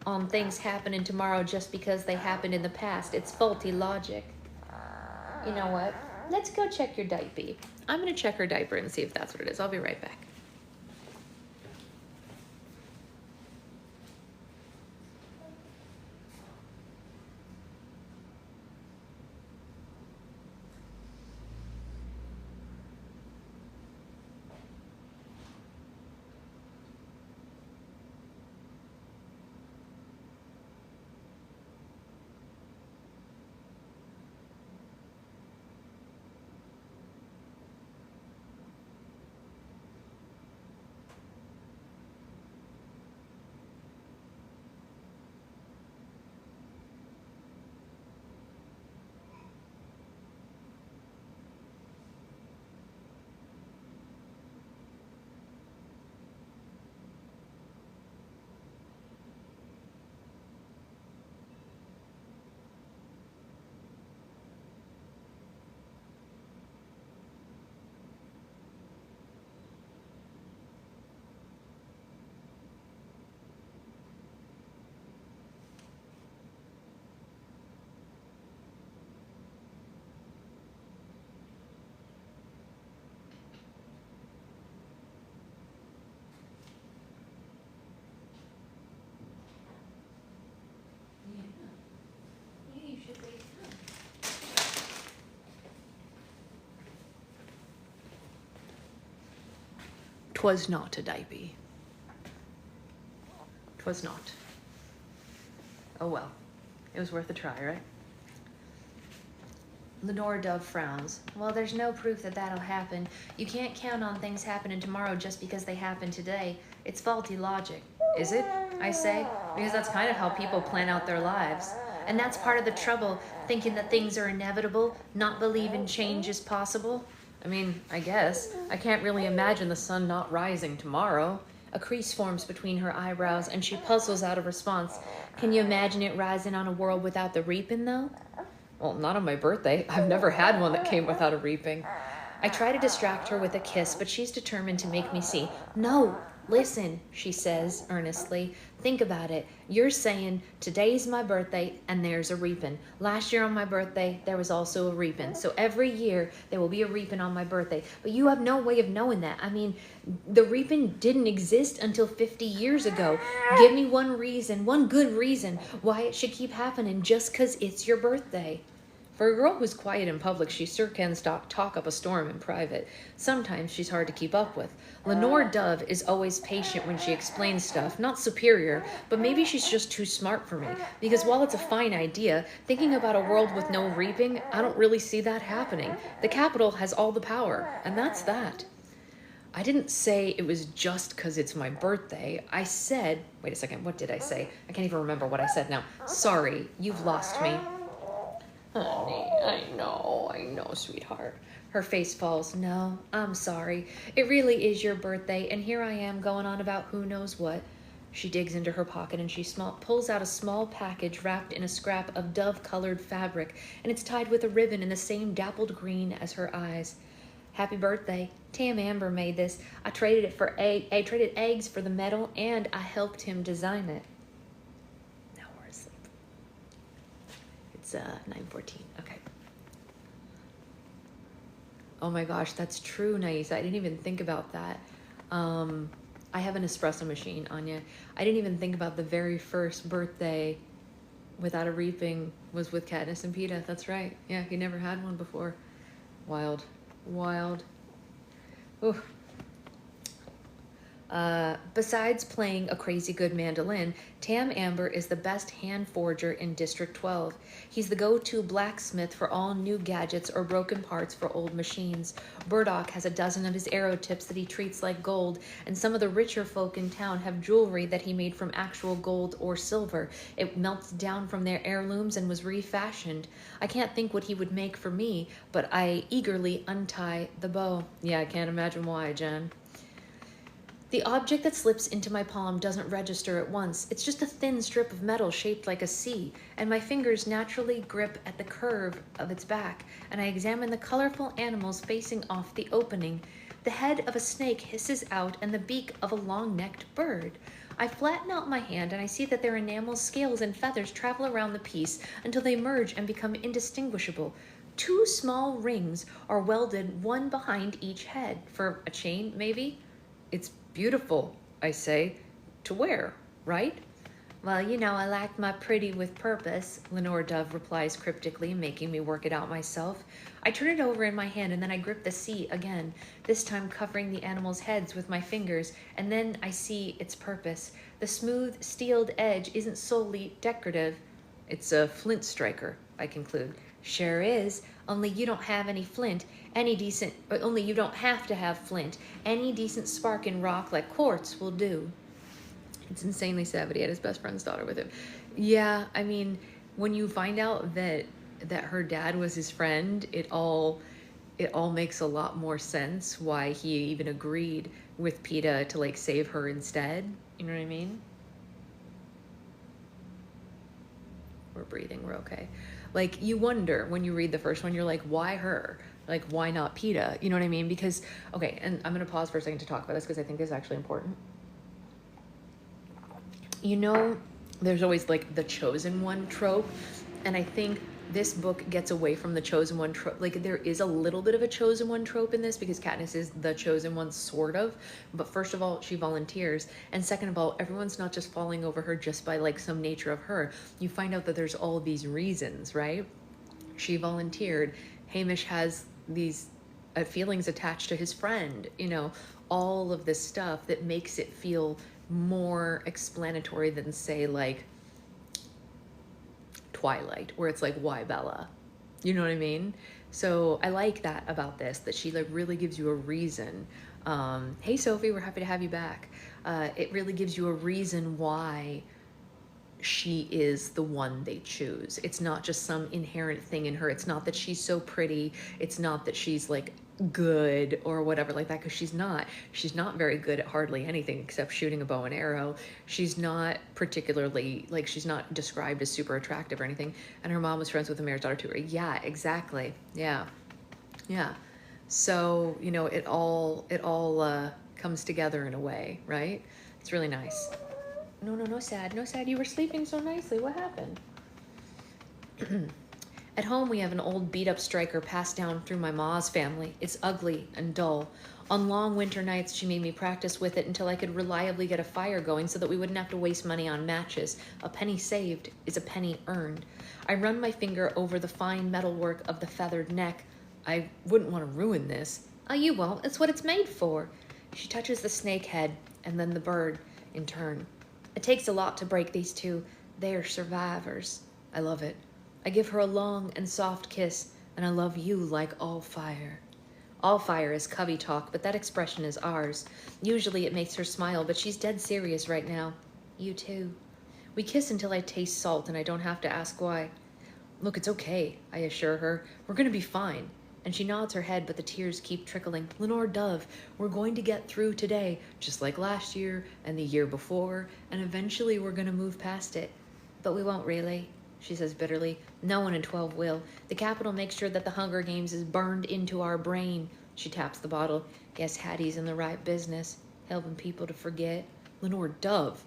on things happening tomorrow just because they happened in the past. It's faulty logic. You know what? Let's go check your diaper. I'm going to check her diaper and see if that's what it is. I'll be right back. 'Twas not a diaper. 'Twas not. Oh well. It was worth a try, right? Lenore Dove frowns. Well, there's no proof that that'll happen. You can't count on things happening tomorrow just because they happen today. It's faulty logic. Is it? I say. Because that's kind of how people plan out their lives. And that's part of the trouble, thinking that things are inevitable, not believing change is possible. I mean, I guess. I can't really imagine the sun not rising tomorrow. A crease forms between her eyebrows, and she puzzles out a response. Can you imagine it rising on a world without the reaping, though? Well, not on my birthday. I've never had one that came without a reaping. I try to distract her with a kiss, but she's determined to make me see. No, listen, she says earnestly. Think about it. You're saying today's my birthday and there's a reaping. Last year on my birthday, there was also a reaping. So every year there will be a reaping on my birthday. But you have no way of knowing that. I mean, the reaping didn't exist until 50 years ago. Give me one reason, one good reason why it should keep happening just because it's your birthday. For a girl who's quiet in public, she sure can talk up a storm in private. Sometimes she's hard to keep up with. Lenore Dove is always patient when she explains stuff, not superior, but maybe she's just too smart for me. Because while it's a fine idea, thinking about a world with no reaping, I don't really see that happening. The Capitol has all the power, and that's that. I didn't say it was just because it's my birthday. I said, wait a second, what did I say? I can't even remember what I said now. Sorry, you've lost me. Honey, I know, sweetheart. Her face falls. No, I'm sorry. It really is your birthday, and here I am going on about who knows what. She digs into her pocket and she pulls out a small package wrapped in a scrap of dove-colored fabric, and it's tied with a ribbon in the same dappled green as her eyes. Happy birthday. Tam Amber made this. I traded eggs for the metal, and I helped him design it. 9:14. Okay. Oh my gosh, that's true, Naisa. I didn't even think about that. I have an espresso machine, Anya. I didn't even think about the very first birthday without a reaping was with Katniss and Peeta. That's right. Yeah, he never had one before. Wild. Wild. Ooh. Besides playing a crazy good mandolin, Tam Amber is the best hand forger in District 12. He's the go-to blacksmith for all new gadgets or broken parts for old machines. Burdock has a dozen of his arrow tips that he treats like gold, and some of the richer folk in town have jewelry that he made from actual gold or silver. It melts down from their heirlooms and was refashioned. I can't think what he would make for me, but I eagerly untie the bow. Yeah, I can't imagine why, Jen. The object that slips into my palm doesn't register at once. It's just a thin strip of metal shaped like a C, and my fingers naturally grip at the curve of its back, and I examine the colorful animals facing off the opening. The head of a snake hisses out, and the beak of a long-necked bird. I flatten out my hand, and I see that their enamel, scales, and feathers travel around the piece until they merge and become indistinguishable. 2 small rings are welded one behind each head. For a chain, maybe? It's beautiful, I say. To wear, right? Well, you know, I like my pretty with purpose, Lenore Dove replies cryptically, making me work it out myself. I turn it over in my hand, and then I grip the C again, this time covering the animals' heads with my fingers, and then I see its purpose. The smooth, steeled edge isn't solely decorative. It's a flint striker, I conclude. Sure is, only you don't have any flint. Only you don't have to have flint. Any decent spark in rock like quartz will do. It's insanely sad, but he had his best friend's daughter with him. Yeah, I mean, when you find out that her dad was his friend, it all makes a lot more sense why he even agreed with Peeta to like save her instead. You know what I mean? We're breathing, we're okay. Like, you wonder when you read the first one, you're like, why her? Like, why not Peeta? You know what I mean? Because, okay, and I'm going to pause for a second to talk about this because I think it's actually important. You know, there's always, like, the chosen one trope, and I think this book gets away from the chosen one trope. Like, there is a little bit of a chosen one trope in this because Katniss is the chosen one, sort of. But first of all, she volunteers. And second of all, everyone's not just falling over her just by, like, some nature of her. You find out that there's all these reasons, right? She volunteered. Hamish has these feelings attached to his friend, you know, all of this stuff that makes it feel more explanatory than, say, like Twilight, where it's like, why Bella? You know what I mean? So I like that about this, that she like really gives you a reason. Hey Sophie, we're happy to have you back. It really gives you a reason why she is the one they choose. It's not just some inherent thing in her. It's not that she's so pretty. It's not that she's like good or whatever like that, because she's not. She's not very good at hardly anything except shooting a bow and arrow. She's not particularly, like, she's not described as super attractive or anything. And her mom was friends with the mayor's daughter too. Yeah, exactly. Yeah. Yeah. So, you know, it all comes together in a way, right? It's really nice. No, no, no, sad. No, sad. You were sleeping so nicely. What happened? At home, we have an old beat-up striker passed down through my ma's family. It's ugly and dull. On long winter nights, she made me practice with it until I could reliably get a fire going so that we wouldn't have to waste money on matches. A penny saved is a penny earned. I run my finger over the fine metalwork of the feathered neck. I wouldn't want to ruin this. Oh, you won't. It's what it's made for. She touches the snake head and then the bird in turn. It takes a lot to break these two. They are survivors. I love it. I give her a long and soft kiss, and I love you like all fire. All fire is Covey talk, but that expression is ours. Usually it makes her smile, but she's dead serious right now. You too. We kiss until I taste salt, and I don't have to ask why. Look, it's okay, I assure her. We're going to be fine. And she nods her head, but the tears keep trickling. Lenore Dove, we're going to get through today, just like last year and the year before, and eventually we're going to move past it. But we won't really, she says bitterly. No one in 12 will. The Capitol makes sure that the Hunger Games is burned into our brain. She taps the bottle. Guess Hattie's in the right business, helping people to forget. Lenore Dove.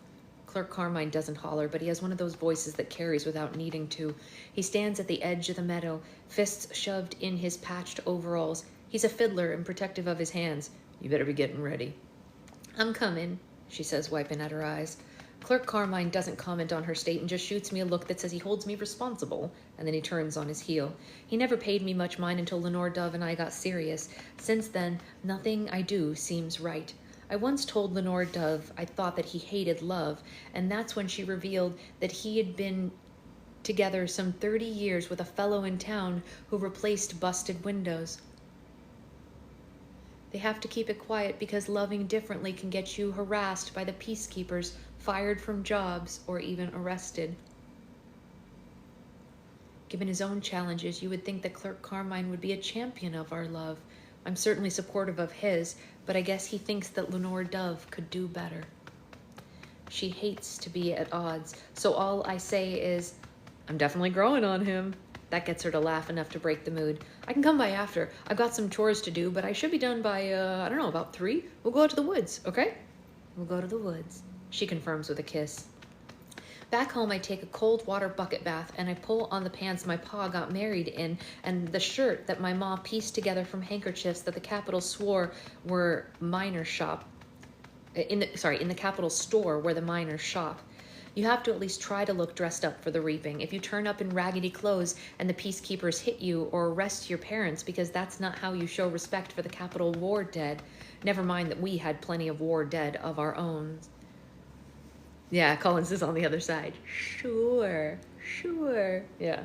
Clerk Carmine doesn't holler, but he has one of those voices that carries without needing to. He stands at the edge of the meadow, fists shoved in his patched overalls. He's a fiddler and protective of his hands. You better be getting ready. I'm coming, she says, wiping at her eyes. Clerk Carmine doesn't comment on her state and just shoots me a look that says he holds me responsible, and then he turns on his heel. He never paid me much mind until Lenore Dove and I got serious. Since then, nothing I do seems right. I once told Lenore Dove I thought that he hated love, and that's when she revealed that he had been together some 30 years with a fellow in town who replaced busted windows. They have to keep it quiet because loving differently can get you harassed by the peacekeepers, fired from jobs, or even arrested. Given his own challenges, you would think that Clerk Carmine would be a champion of our love. I'm certainly supportive of his, but I guess he thinks that Lenore Dove could do better. She hates to be at odds, so all I say is, I'm definitely growing on him. That gets her to laugh enough to break the mood. I can come by after. I've got some chores to do, but I should be done by, I don't know, about 3. We'll go out to the woods, okay? We'll go to the woods, she confirms with a kiss. Back home, I take a cold water bucket bath, and I pull on the pants my pa got married in and the shirt that my ma pieced together from handkerchiefs that the Capitol swore were miners' shop. In the Capitol store where the miners shop. You have to at least try to look dressed up for the reaping. If you turn up in raggedy clothes and the peacekeepers hit you or arrest your parents, because that's not how you show respect for the Capitol war dead. Never mind that we had plenty of war dead of our own. Yeah, Collins is on the other side. Sure. Yeah.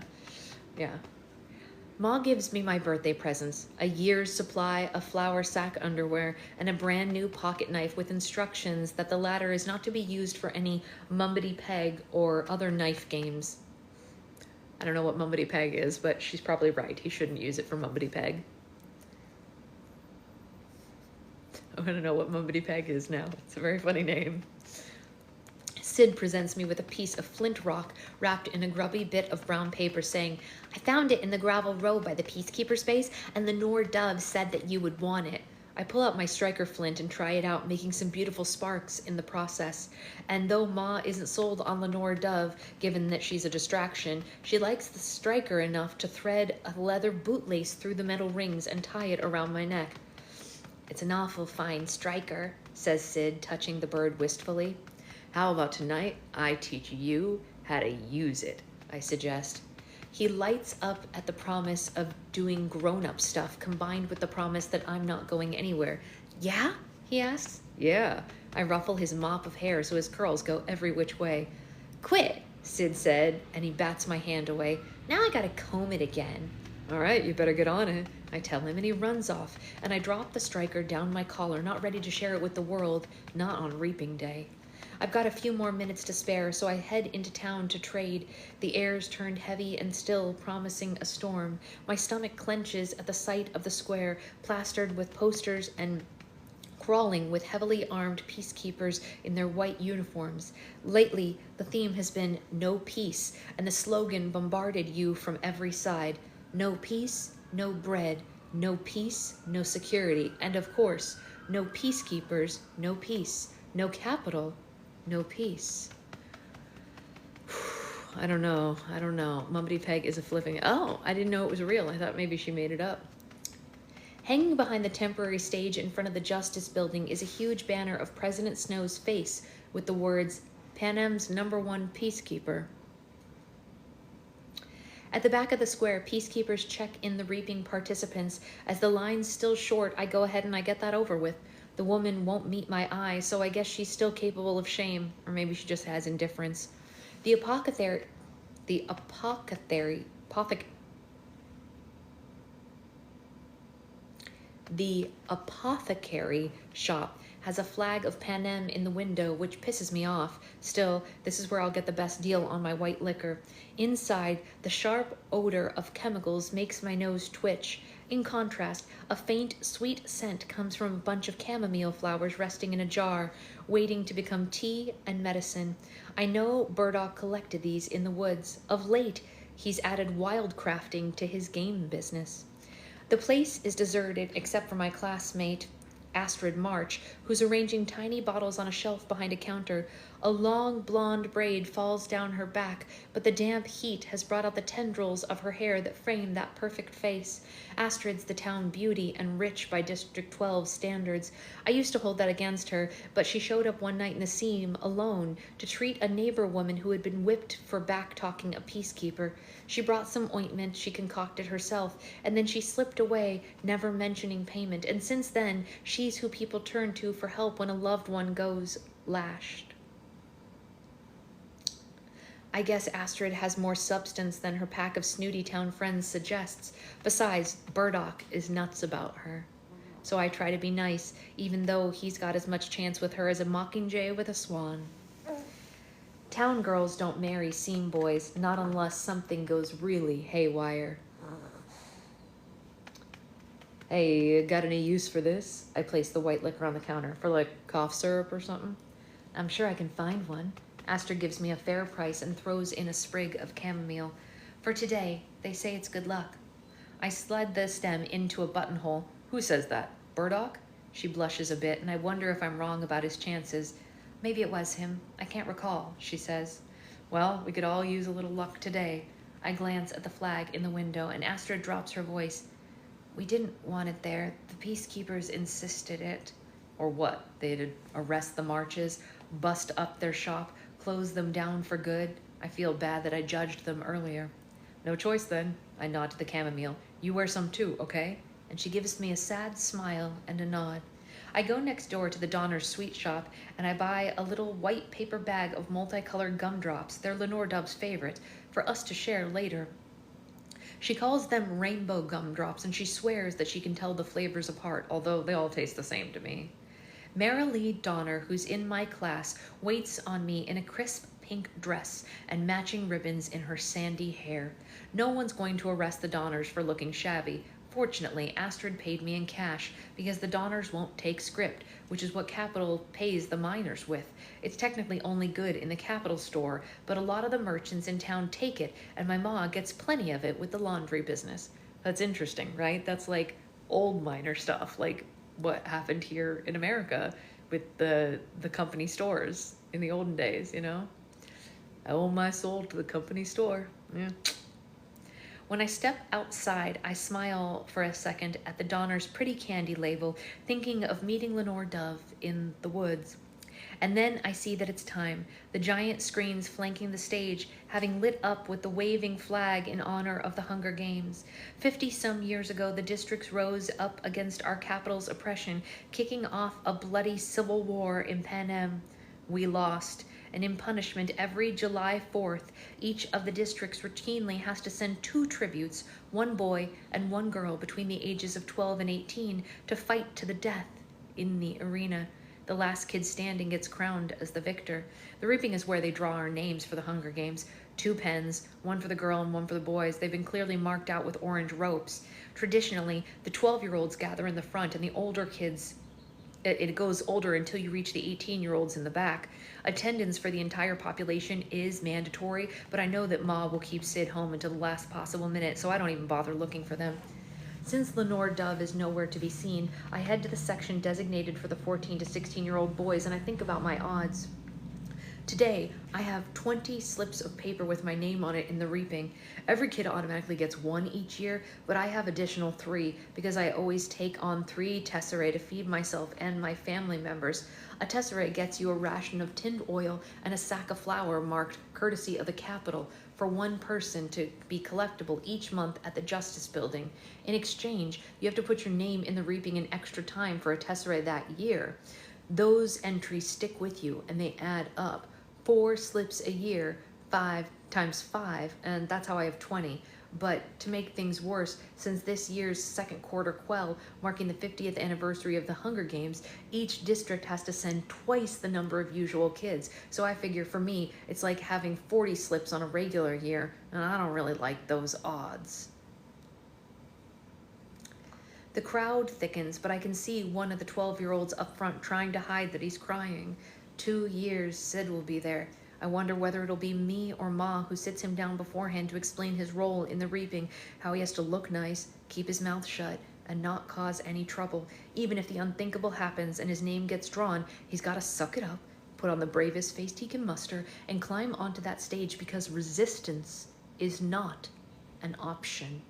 Ma gives me my birthday presents, a year's supply of flour sack underwear and a brand new pocket knife with instructions that the latter is not to be used for any mumbity peg or other knife games. I don't know what mumbity peg is, but she's probably right. He shouldn't use it for mumbity peg. I want to know what mumbity peg is now. It's a very funny name. Sid presents me with a piece of flint rock wrapped in a grubby bit of brown paper, saying, I found it in the gravel road by the peacekeeper's base, and Lenore Dove said that you would want it. I pull out my striker flint and try it out, making some beautiful sparks in the process. And though Ma isn't sold on Lenore Dove, given that she's a distraction, she likes the striker enough to thread a leather bootlace through the metal rings and tie it around my neck. It's an awful fine striker, says Sid, touching the bird wistfully. How about tonight I teach you how to use it, I suggest. He lights up at the promise of doing grown-up stuff combined with the promise that I'm not going anywhere. Yeah? He asks. Yeah. I ruffle his mop of hair so his curls go every which way. Quit, Sid said, and he bats my hand away. Now I gotta comb it again. All right, you better get on it, I tell him, and he runs off, and I drop the striker down my collar, not ready to share it with the world, not on reaping day. I've got a few more minutes to spare, so I head into town to trade. The air's turned heavy and still, promising a storm. My stomach clenches at the sight of the square, plastered with posters and crawling with heavily armed peacekeepers in their white uniforms. Lately, the theme has been no peace, and the slogan bombarded you from every side. No peace, no bread. No peace, no security. And of course, no peacekeepers, no peace. No capital, no peace. I don't know. Mumpty Peg is a flipping. Oh, I didn't know it was real. I thought maybe she made it up. Hanging behind the temporary stage in front of the Justice Building is a huge banner of President Snow's face with the words, Panem's #1 peacekeeper. At the back of the square, peacekeepers check in the reaping participants. As the line's still short, I go ahead and I get that over with. The woman won't meet my eye, so I guess she's still capable of shame, or maybe she just has indifference. The apothecary shop has a flag of Panem in the window, which pisses me off. Still, this is where I'll get the best deal on my white liquor. Inside, the sharp odor of chemicals makes my nose twitch. In contrast, a faint, sweet scent comes from a bunch of chamomile flowers resting in a jar, waiting to become tea and medicine. I know Burdock collected these in the woods. Of late, he's added wildcrafting to his game business. The place is deserted except for my classmate, Astrid March, who's arranging tiny bottles on a shelf behind a counter. A long blonde braid falls down her back, but the damp heat has brought out the tendrils of her hair that frame that perfect face. Astrid's the town beauty and rich by District 12 standards. I used to hold that against her, but she showed up one night in the seam, alone, to treat a neighbor woman who had been whipped for back-talking a peacekeeper. She brought some ointment she concocted herself, and then she slipped away, never mentioning payment. And since then, she's who people turn to for help when a loved one goes lashed. I guess Astrid has more substance than her pack of snooty town friends suggests. Besides, Burdock is nuts about her. So I try to be nice, even though he's got as much chance with her as a mockingjay with a swan. Town girls don't marry seam boys, not unless something goes really haywire. Hey, got any use for this? I place the white liquor on the counter. For like cough syrup or something? I'm sure I can find one. Astrid gives me a fair price and throws in a sprig of chamomile. For today, they say it's good luck. I slide the stem into a buttonhole. Who says that? Burdock? She blushes a bit, and I wonder if I'm wrong about his chances. Maybe it was him. I can't recall, she says. Well, we could all use a little luck today. I glance at the flag in the window, and Astrid drops her voice. We didn't want it there. The peacekeepers insisted it. Or what? They'd arrest the Marches, bust up their shop, close them down for good? I feel bad that I judged them earlier. No choice then. I nod to the chamomile. You wear some too, okay? And she gives me a sad smile and a nod. I go next door to the Donner's sweet shop, and I buy a little white paper bag of multicolored gumdrops. They're Lenore Dove's favorite, for us to share later. She calls them rainbow gumdrops, and she swears that she can tell the flavors apart, although they all taste the same to me. Marilee Donner, who's in my class, waits on me in a crisp pink dress and matching ribbons in her sandy hair. No one's going to arrest the Donners for looking shabby. Fortunately, Astrid paid me in cash because the Donners won't take script, which is what Capital pays the miners with. It's technically only good in the Capital store, but a lot of the merchants in town take it, and my ma gets plenty of it with the laundry business. That's interesting, right? That's like old miner stuff, like what happened here in America with the company stores in the olden days, you know? I owe my soul to the company store. Yeah. When I step outside, I smile for a second at the Donner's pretty candy label, thinking of meeting Lenore Dove in the woods. And then I see that it's time. The giant screens flanking the stage, having lit up with the waving flag in honor of the Hunger Games. 50-some years ago, the districts rose up against our capital's oppression, kicking off a bloody civil war in Panem. We lost. And in punishment, every July 4th, each of the districts routinely has to send 2 tributes, 1 boy and 1 girl between the ages of 12 and 18, to fight to the death in the arena. The last kid standing gets crowned as the victor. The reaping is where they draw our names for the Hunger Games. 2 pens, 1 for the girl and 1 for the boys. They've been clearly marked out with orange ropes. Traditionally, the 12-year-olds gather in the front and the older kids, it goes older until you reach the 18-year-olds in the back. Attendance for the entire population is mandatory, but I know that Ma will keep Sid home until the last possible minute, so I don't even bother looking for them. Since Lenore Dove is nowhere to be seen, I head to the section designated for the 14 to 16-year-old boys, and I think about my odds. Today, I have 20 slips of paper with my name on it in the reaping. Every kid automatically gets 1 each year, but I have additional 3 because I always take on 3 tesserae to feed myself and my family members. A tesserae gets you a ration of tinned oil and a sack of flour marked courtesy of the Capitol for 1 person to be collectible each month at the Justice Building. In exchange, you have to put your name in the reaping an extra time for a tesserae that year. Those entries stick with you and they add up. 4 slips a year, 5 times 5, and that's how I have 20. But to make things worse, since this year's second quarter quell, marking the 50th anniversary of the Hunger Games, each district has to send twice the number of usual kids. So I figure for me, it's like having 40 slips on a regular year, and I don't really like those odds. The crowd thickens, but I can see one of the 12-year-olds up front trying to hide that he's crying. 2 years, Sid will be there. I wonder whether it'll be me or Ma who sits him down beforehand to explain his role in the reaping, how he has to look nice, keep his mouth shut, and not cause any trouble. Even if the unthinkable happens and his name gets drawn, he's got to suck it up, put on the bravest face he can muster, and climb onto that stage because resistance is not an option.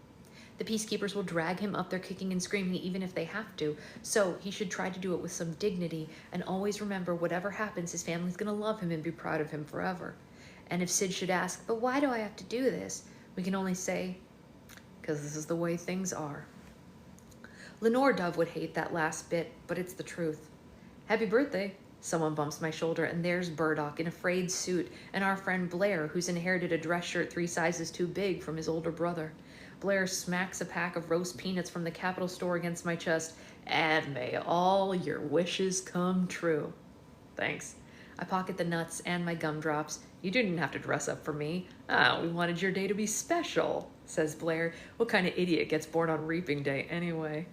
The peacekeepers will drag him up there kicking and screaming even if they have to, so he should try to do it with some dignity and always remember whatever happens, his family's gonna love him and be proud of him forever. And if Sid should ask, but why do I have to do this? We can only say, because this is the way things are. Lenore Dove would hate that last bit, but it's the truth. Happy birthday. Someone bumps my shoulder, and there's Burdock in a frayed suit, and our friend Blair, who's inherited a dress shirt 3 sizes too big from his older brother. Blair smacks a pack of roast peanuts from the Capitol store against my chest. And may all your wishes come true. Thanks. I pocket the nuts and my gumdrops. You didn't have to dress up for me. We wanted your day to be special, says Blair. What kind of idiot gets born on reaping day anyway?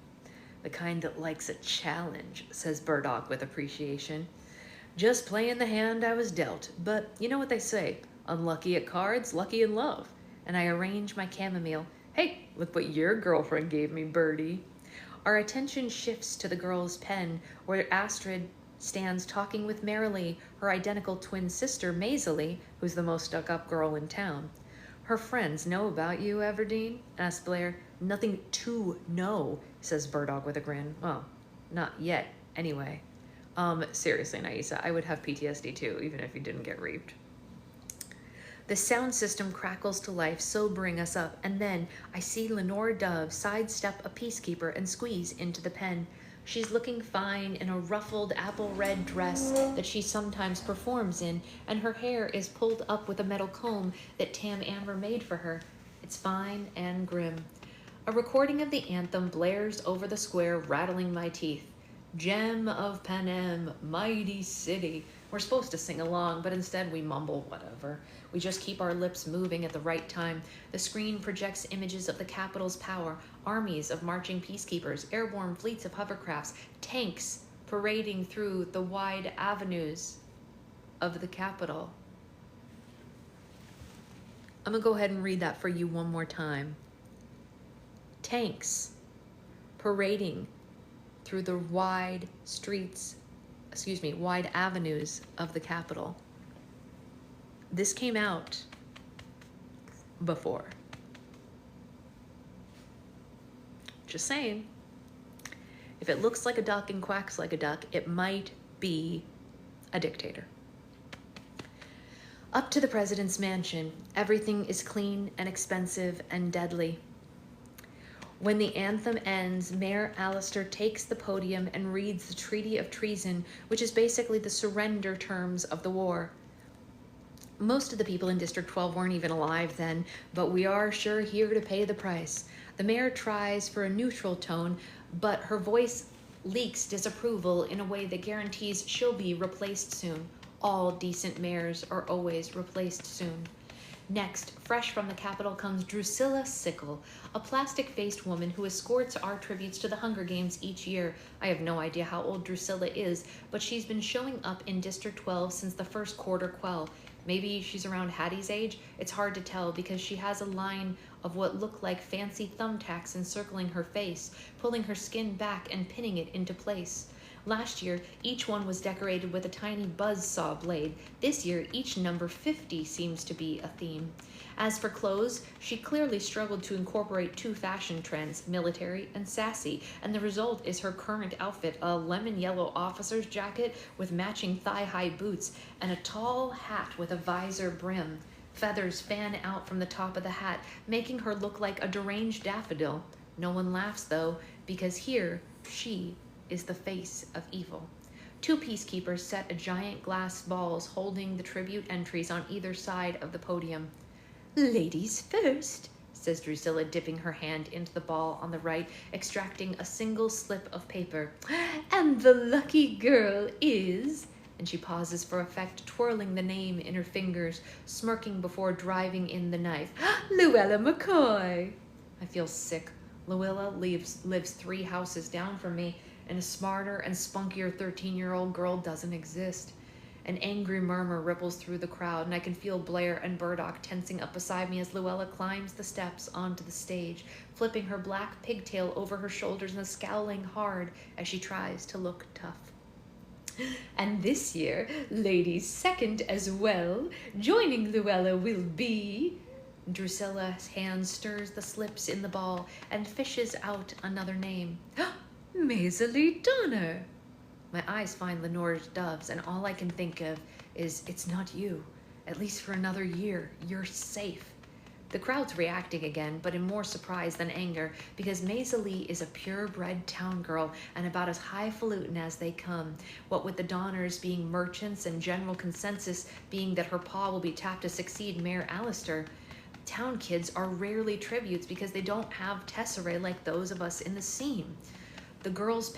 The kind that likes a challenge, says Burdock with appreciation. Just playing the hand I was dealt. But you know what they say, unlucky at cards, lucky in love. And I arrange my chamomile. Hey, look what your girlfriend gave me, Birdie. Our attention shifts to the girl's pen, where Astrid stands talking with Marilee, her identical twin sister, Maisie, who's the most stuck-up girl in town. Her friends know about you, Everdeen? Asks Blair. Nothing to know, says Burdock with a grin. Well, not yet, anyway. Seriously, Naisa, I would have PTSD too, even if you didn't get reaped. The sound system crackles to life, sobering us up, and then I see Lenore Dove sidestep a peacekeeper and squeeze into the pen. She's looking fine in a ruffled apple-red dress that she sometimes performs in, and her hair is pulled up with a metal comb that Tam Amber made for her. It's fine and grim. A recording of the anthem blares over the square, rattling my teeth. Gem of Panem, mighty city. We're supposed to sing along, but instead we mumble whatever. We just keep our lips moving at the right time. The screen projects images of the Capitol's power, armies of marching peacekeepers, airborne fleets of hovercrafts, tanks parading through the wide avenues of the Capitol. I'm gonna go ahead and read that for you one more time. Tanks parading through the wide avenues of the Capitol. This came out before. Just saying. If it looks like a duck and quacks like a duck, it might be a dictator. Up to the president's mansion, everything is clean and expensive and deadly. When the anthem ends, Mayor Allister takes the podium and reads the Treaty of Treason, which is basically the surrender terms of the war. Most of the people in District 12 weren't even alive then, but we are sure here to pay the price. The mayor tries for a neutral tone, but her voice leaks disapproval in a way that guarantees she'll be replaced soon. All decent mayors are always replaced soon. Next, fresh from the Capitol comes Drusilla Sickle, a plastic-faced woman who escorts our tributes to the Hunger Games each year. I have no idea how old Drusilla is, but she's been showing up in District 12 since the first quarter quell. Maybe she's around Hattie's age? It's hard to tell because she has a line of what look like fancy thumbtacks encircling her face, pulling her skin back and pinning it into place. Last year, each one was decorated with a tiny buzzsaw blade. This year, each number 50 seems to be a theme. As for clothes, she clearly struggled to incorporate two fashion trends, military and sassy, and the result is her current outfit, a lemon yellow officer's jacket with matching thigh-high boots, and a tall hat with a visor brim. Feathers fan out from the top of the hat, making her look like a deranged daffodil. No one laughs, though, because here, she is the face of evil. Two peacekeepers set a giant glass balls holding the tribute entries on either side of the podium. "Ladies first," says Drusilla, dipping her hand into the ball on the right, extracting a single slip of paper. "And the lucky girl is..." And she pauses for effect, twirling the name in her fingers, smirking before driving in the knife. "Luella McCoy." I feel sick. Luella lives 3 houses down from me, and a smarter and spunkier 13-year-old girl doesn't exist. An angry murmur ripples through the crowd, and I can feel Blair and Burdock tensing up beside me as Luella climbs the steps onto the stage, flipping her black pigtail over her shoulders and scowling hard as she tries to look tough. "And this year, ladies second as well. Joining Luella will be..." Drusilla's hand stirs the slips in the ball and fishes out another name. "Maisie Donner." My eyes find Lenore's doves, and all I can think of is, it's not you. At least for another year, you're safe. The crowd's reacting again, but in more surprise than anger, because Maisie is a purebred town girl and about as highfalutin as they come. What with the Donners being merchants and general consensus being that her pa will be tapped to succeed Mayor Allister. Town kids are rarely tributes because they don't have tesserae like those of us in the seam. In the girl's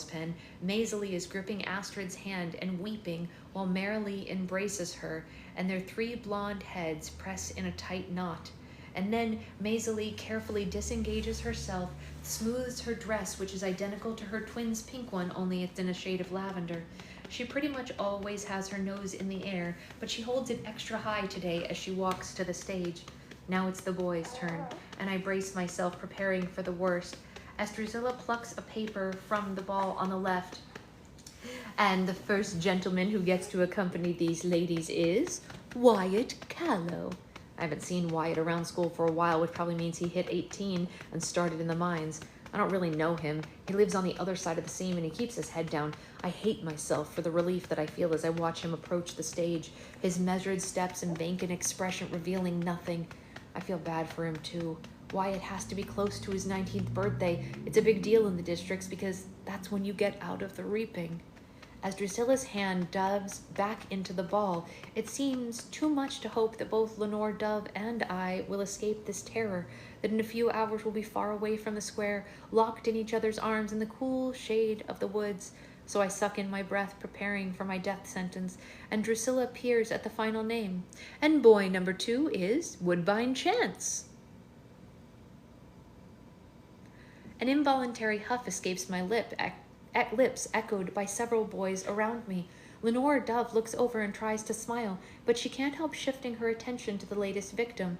pen, Maisie is gripping Astrid's hand and weeping while Marilee embraces her, and their 3 blonde heads press in a tight knot. And then Maisie carefully disengages herself, smooths her dress, which is identical to her twin's pink one, only it's in a shade of lavender. She pretty much always has her nose in the air, but she holds it extra high today as she walks to the stage. Now it's the boys' turn, and I brace myself, preparing for the worst, as Drusilla plucks a paper from the ball on the left. "And the first gentleman who gets to accompany these ladies is Wyatt Callow." I haven't seen Wyatt around school for a while, which probably means he hit 18 and started in the mines. I don't really know him. He lives on the other side of the seam and he keeps his head down. I hate myself for the relief that I feel as I watch him approach the stage, his measured steps and vacant expression revealing nothing. I feel bad for him too. Wyatt has to be close to his 19th birthday. It's a big deal in the districts because that's when you get out of the reaping. As Drusilla's hand dives back into the ball, it seems too much to hope that both Lenore Dove and I will escape this terror, that in a few hours we'll be far away from the square, locked in each other's arms in the cool shade of the woods. So I suck in my breath, preparing for my death sentence, and Drusilla peers at the final name. "And boy number 2 is Woodbine Chance." An involuntary huff escapes my lips, echoed by several boys around me. Lenore Dove looks over and tries to smile, but she can't help shifting her attention to the latest victim.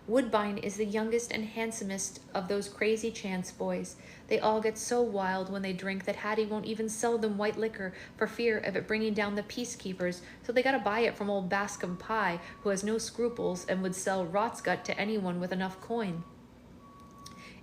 Woodbine is the youngest and handsomest of those crazy Chance boys. They all get so wild when they drink that Hattie won't even sell them white liquor for fear of it bringing down the peacekeepers, so they gotta buy it from old Bascom Pie, who has no scruples and would sell rot's gut to anyone with enough coin.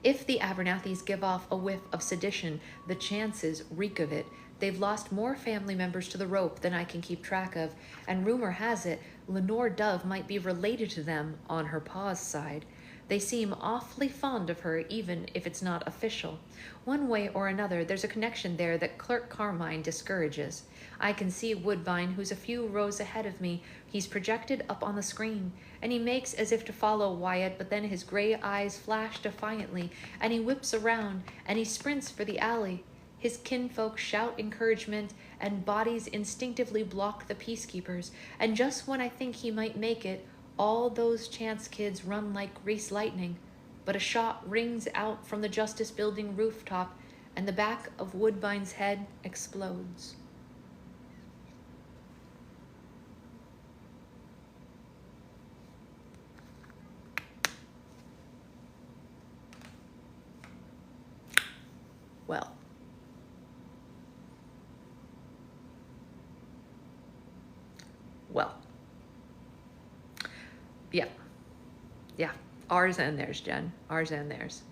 If the Abernethys give off a whiff of sedition, the Chances reek of it. They've lost more family members to the rope than I can keep track of, and rumor has it Lenore Dove might be related to them on her pa's side. They seem awfully fond of her, even if it's not official. One way or another, there's a connection there that Clerk Carmine discourages. I can see Woodbine, who's a few rows ahead of me. He's projected up on the screen, and he makes as if to follow Wyatt, but then his gray eyes flash defiantly, and he whips around, and he sprints for the alley. His kinfolk shout encouragement, and bodies instinctively block the peacekeepers, and just when I think he might make it, all those chance kids run like greased lightning. But a shot rings out from the Justice Building rooftop, and the back of Woodbine's head explodes. Well, yeah. Yeah. Ours and theirs, Jen. Ours and theirs.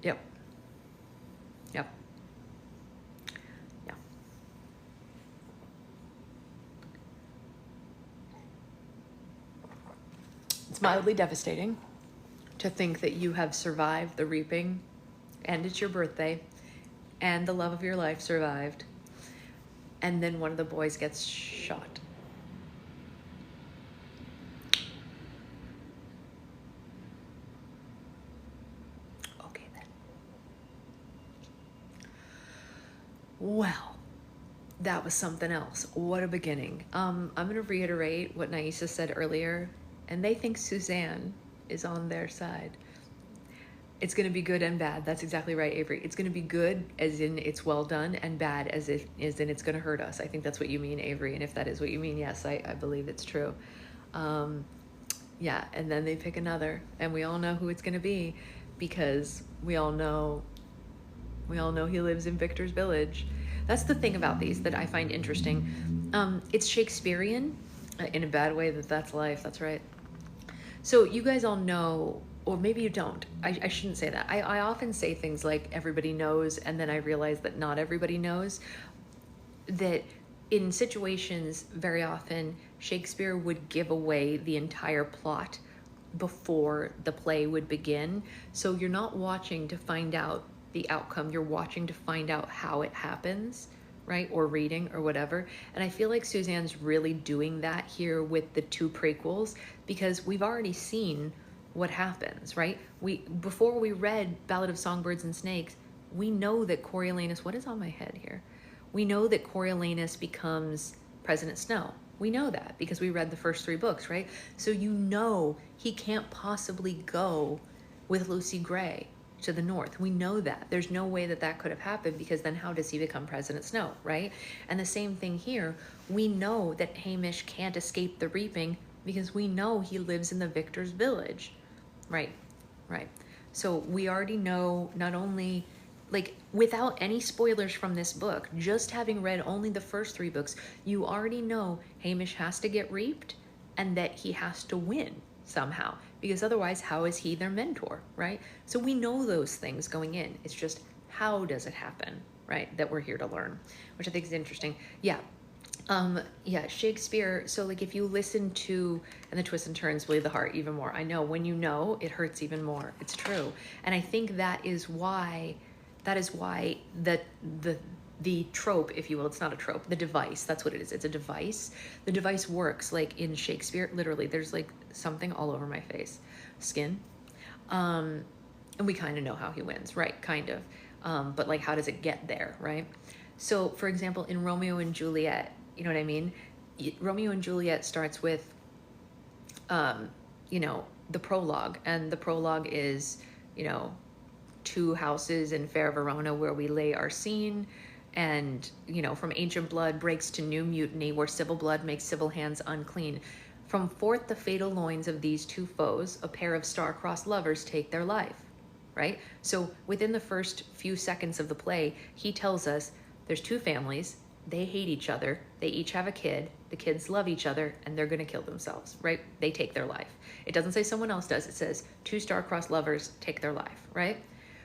Yep. Yep. Yeah. It's mildly devastating to think that you have survived the reaping, and it's your birthday, and the love of your life survived, and then one of the boys gets shot. Well, that was something else. What a beginning. I'm going to reiterate what Naisa said earlier, and they think Suzanne is on their side. It's going to be good and bad. That's exactly right, Avery. It's going to be good as in it's well done, and bad as in it's going to hurt us. I think that's what you mean, Avery, and if that is what you mean, yes, I believe it's true. Yeah, and then they pick another, and we all know who it's going to be, because we all know he lives in Victor's Village. That's the thing about these that I find interesting. It's Shakespearean, in a bad way, that's life, that's right. So you guys all know, or maybe you don't, I shouldn't say that. I often say things like everybody knows, and then I realize that not everybody knows. That in situations, very often, Shakespeare would give away the entire plot before the play would begin. So you're not watching to find out the outcome, you're watching to find out how it happens, right? Or reading or whatever. And I feel like Suzanne's really doing that here with the two prequels, because we've already seen what happens, right? Before we read Ballad of Songbirds and Snakes, we know that Coriolanus, what is on my head here? We know that Coriolanus becomes President Snow. We know that because we read the first 3 books, right? So you know he can't possibly go with Lucy Gray to the north. We know that. There's no way that that could have happened, because then how does he become President Snow, right? And the same thing here. We know that Hamish can't escape the reaping because we know he lives in the Victor's Village, right? Right. So we already know, not only, like, without any spoilers from this book, just having read only the first 3 books, you already know Hamish has to get reaped and that he has to win somehow, because otherwise how is he their mentor, right? So we know those things going in. It's just, how does it happen, right? That we're here to learn, which I think is interesting. Yeah. Yeah, Shakespeare. So like, if you listen to, and the twists and turns bleed the heart even more. I know when you know, it hurts even more. It's true. And I think that is why the trope, if you will, it's not a trope, the device, that's what it is. It's a device. The device works like in Shakespeare, literally, there's like something all over my face, skin. And we kind of know how he wins, right? Kind of. But like, how does it get there, right? So for example, in Romeo and Juliet, you know what I mean? Romeo and Juliet starts with, you know, the prologue, and the prologue is, you know, 2 houses in fair Verona where we lay our scene. And, you know, from ancient blood breaks to new mutiny, where civil blood makes civil hands unclean. From forth the fatal loins of these 2 foes, a pair of star-crossed lovers take their life, right? So within the first few seconds of the play, he tells us there's 2 families, they hate each other, they each have a kid, the kids love each other, and they're gonna kill themselves, right? They take their life. It doesn't say someone else does, it says 2 star-crossed lovers take their life, right?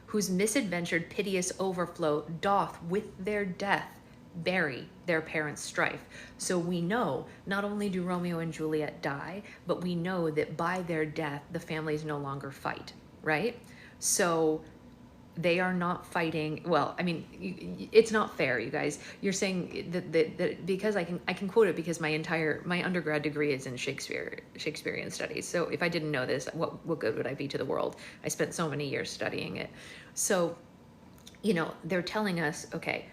Whose misadventured piteous overflow doth with their death bury their parents' strife. So we know not only do Romeo and Juliet die, but we know that by their death, the families no longer fight, right? So they are not fighting. Well, I mean, it's not fair, you guys. You're saying that because I can quote it because my undergrad degree is in Shakespearean studies. So if I didn't know this, what good would I be to the world? I spent so many years studying it. So, they're telling us, okay,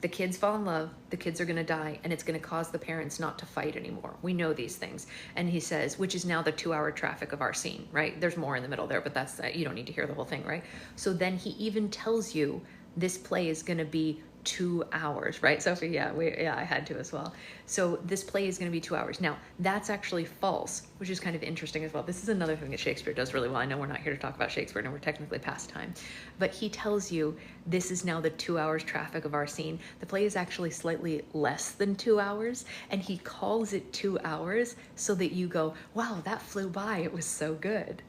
the kids fall in love, the kids are going to die, and it's going to cause the parents not to fight anymore. We know these things. And he says, which is now the 2-hour traffic of our scene, right? There's more in the middle there, but that's, you don't need to hear the whole thing, right? So then he even tells you this play is going to be 2 hours, right, Sophie? Yeah, I had to as well. So this play is going to be 2 hours. Now, that's actually false, which is kind of interesting as well. This is another thing that Shakespeare does really well. I know we're not here to talk about Shakespeare, and we're technically past time. But he tells you this is now the 2 hours traffic of our scene. The play is actually slightly less than 2 hours, and he calls it 2 hours so that you go, wow, that flew by. It was so good,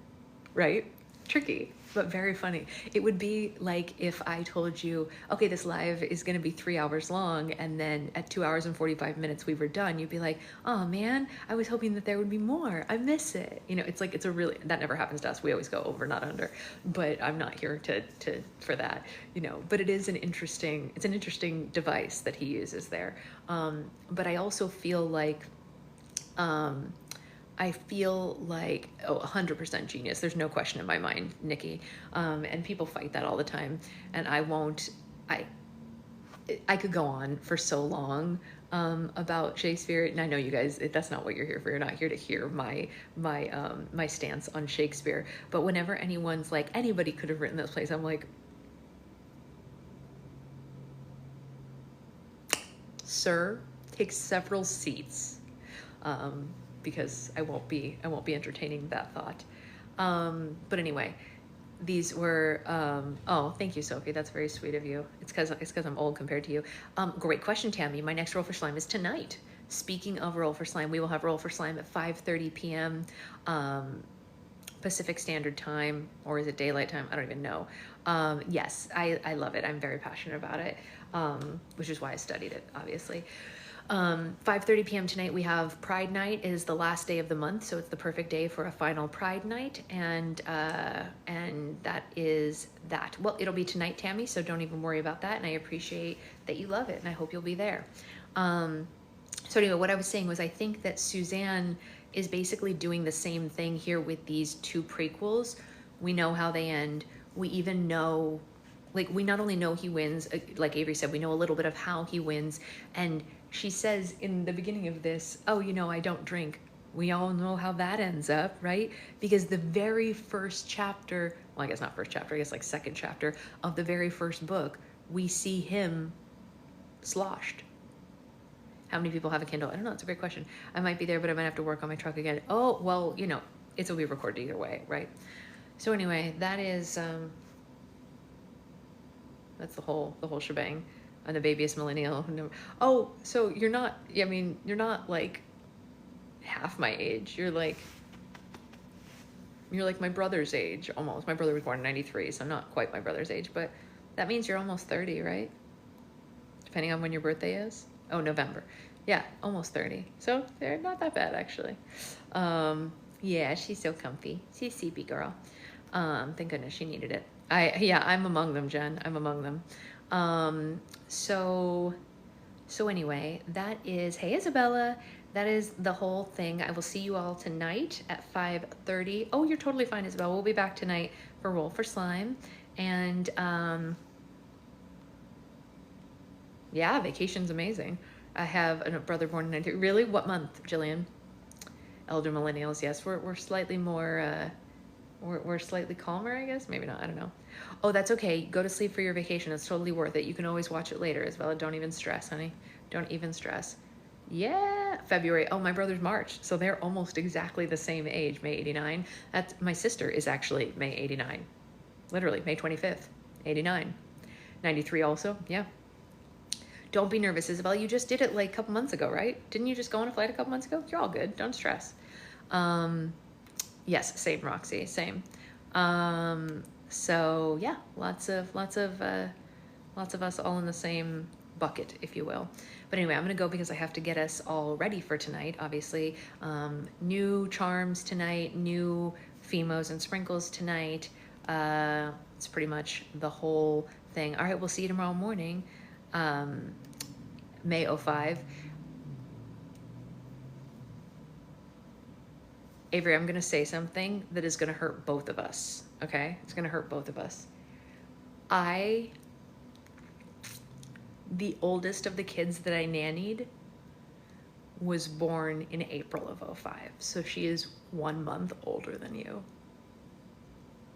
right? Tricky, but very funny. It would be like if I told you, okay, this live is going to be 3 hours long, and then at 2 hours and 45 minutes we were done. You'd be like, oh man, I was hoping that there would be more. I miss it. It's a really, that never happens to us. We always go over, not under. But I'm not here for that, But it's an interesting device that he uses there. But I also feel like, 100% genius. There's no question in my mind, Nikki. And people fight that all the time. And I could go on for so long about Shakespeare. And I know you guys, that's not what you're here for. You're not here to hear my stance on Shakespeare. But whenever anyone's like, anybody could have written this place, I'm like, sir, take several seats. Because I won't be entertaining that thought. But anyway, these were, oh, thank you, Sophie. That's very sweet of you. It's because I'm old compared to you. Great question, Tammy. My next Roll for Slime is tonight. Speaking of Roll for Slime, we will have Roll for Slime at 5:30 p.m. Pacific Standard Time, or is it daylight time? I don't even know. Yes, I love it. I'm very passionate about it, which is why I studied it, obviously. 5:30 p.m. tonight, we have Pride Night. It is the last day of the month, so it's the perfect day for a final Pride Night, and that is that. Well, it'll be tonight, Tammy, so don't even worry about that, and I appreciate that you love it, and I hope you'll be there. So anyway, what I was saying was I think that Suzanne is basically doing the same thing here with these two prequels. We know how they end. We even know, we not only know he wins, like Avery said, we know a little bit of how he wins, and she says in the beginning of this, oh, I don't drink. We all know how that ends up, right? Because the very first chapter, well, I guess not first chapter, I guess second chapter of the very first book, we see him sloshed. How many people have a Kindle? I don't know. It's a great question. I might be there, but I might have to work on my truck again. Oh, well, it's will be recorded either way, right? So anyway, that is, that's the whole shebang. And the babyest millennial. Oh, so you're not like half my age. You're like my brother's age, almost. My brother was born in 93, so not quite my brother's age, but that means you're almost 30, right? Depending on when your birthday is. Oh, November. Yeah, almost 30. So they're not that bad, actually. Yeah, she's so comfy. She's a CP girl. Thank goodness she needed it. I'm among them, Jen. I'm among them. So anyway, that is, hey, Isabella, that is the whole thing. I will see you all tonight at 5:30. Oh, you're totally fine, Isabella. We'll be back tonight for Roll for Slime. And, yeah, vacation's amazing. I have a brother born in 93. Really? What month, Jillian? Elder millennials. Yes, we're slightly more, we're slightly calmer, I guess. Maybe not. I don't know. Oh, that's okay. Go to sleep for your vacation. It's totally worth it. You can always watch it later as well. Don't even stress, honey. Don't even stress. Yeah, February. Oh, my brother's March. So they're almost exactly the same age, May 89. My sister is actually May 89. Literally, May 25th, 89. 93 also, yeah. Don't be nervous, Isabel. You just did it a couple months ago, right? Didn't you just go on a flight a couple months ago? You're all good. Don't stress. Yes, same, Roxy, same. So yeah, lots of us all in the same bucket, if you will. But anyway, I'm gonna go because I have to get us all ready for tonight, obviously. New charms tonight, new Fimos and sprinkles tonight. It's pretty much the whole thing. All right, we'll see you tomorrow morning, May 05. Avery, I'm gonna say something that is gonna hurt both of us, okay? It's gonna hurt both of us. The oldest of the kids that I nannied was born in April of 05. So she is 1 month older than you.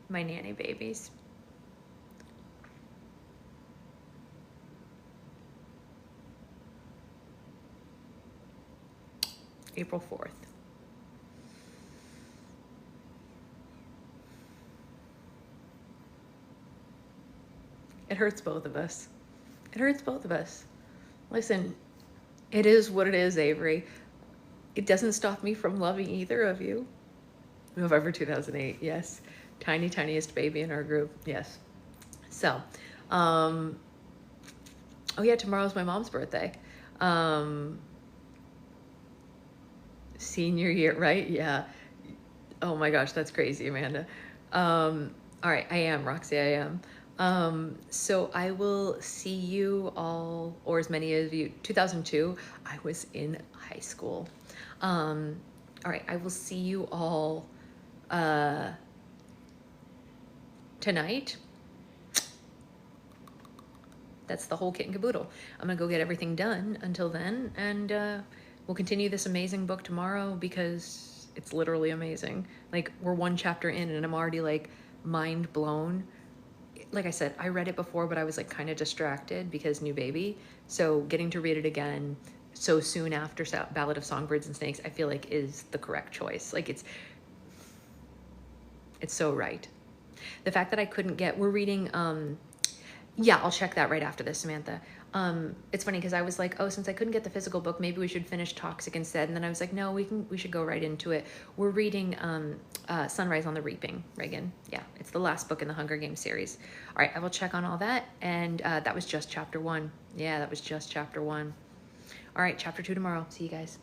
My nanny babies. April 4th. It hurts both of us. It hurts both of us. Listen, it is what it is, Avery. It doesn't stop me from loving either of you. November 2008, yes. Tiniest baby in our group, yes. So, oh yeah, tomorrow's my mom's birthday. Senior year, right? Yeah. Oh my gosh, that's crazy, Amanda. All right, I am, Roxy, I am. So I will see you all, or as many of you, 2002, I was in high school. All right, I will see you all tonight. That's the whole kit and caboodle. I'm gonna go get everything done until then, and we'll continue this amazing book tomorrow because it's literally amazing. Like, we're 1 chapter in and I'm already like mind blown. Like I said, I read it before, but I was like kind of distracted because new baby. So getting to read it again so soon after Ballad of Songbirds and Snakes, I feel like is the correct choice. Like, it's so right. The fact that I couldn't get, we're reading, yeah, I'll check that right after this, Samantha. It's funny because I was like, oh, since I couldn't get the physical book, maybe we should finish Toxic instead. And then I was like, no, we should go right into it. We're reading Sunrise on the Reaping, Reagan. Yeah, it's the last book in the Hunger Games series. All right, I will check on all that. And that was just chapter 1. Yeah, that was just chapter 1. All right, chapter 2 tomorrow. See you guys.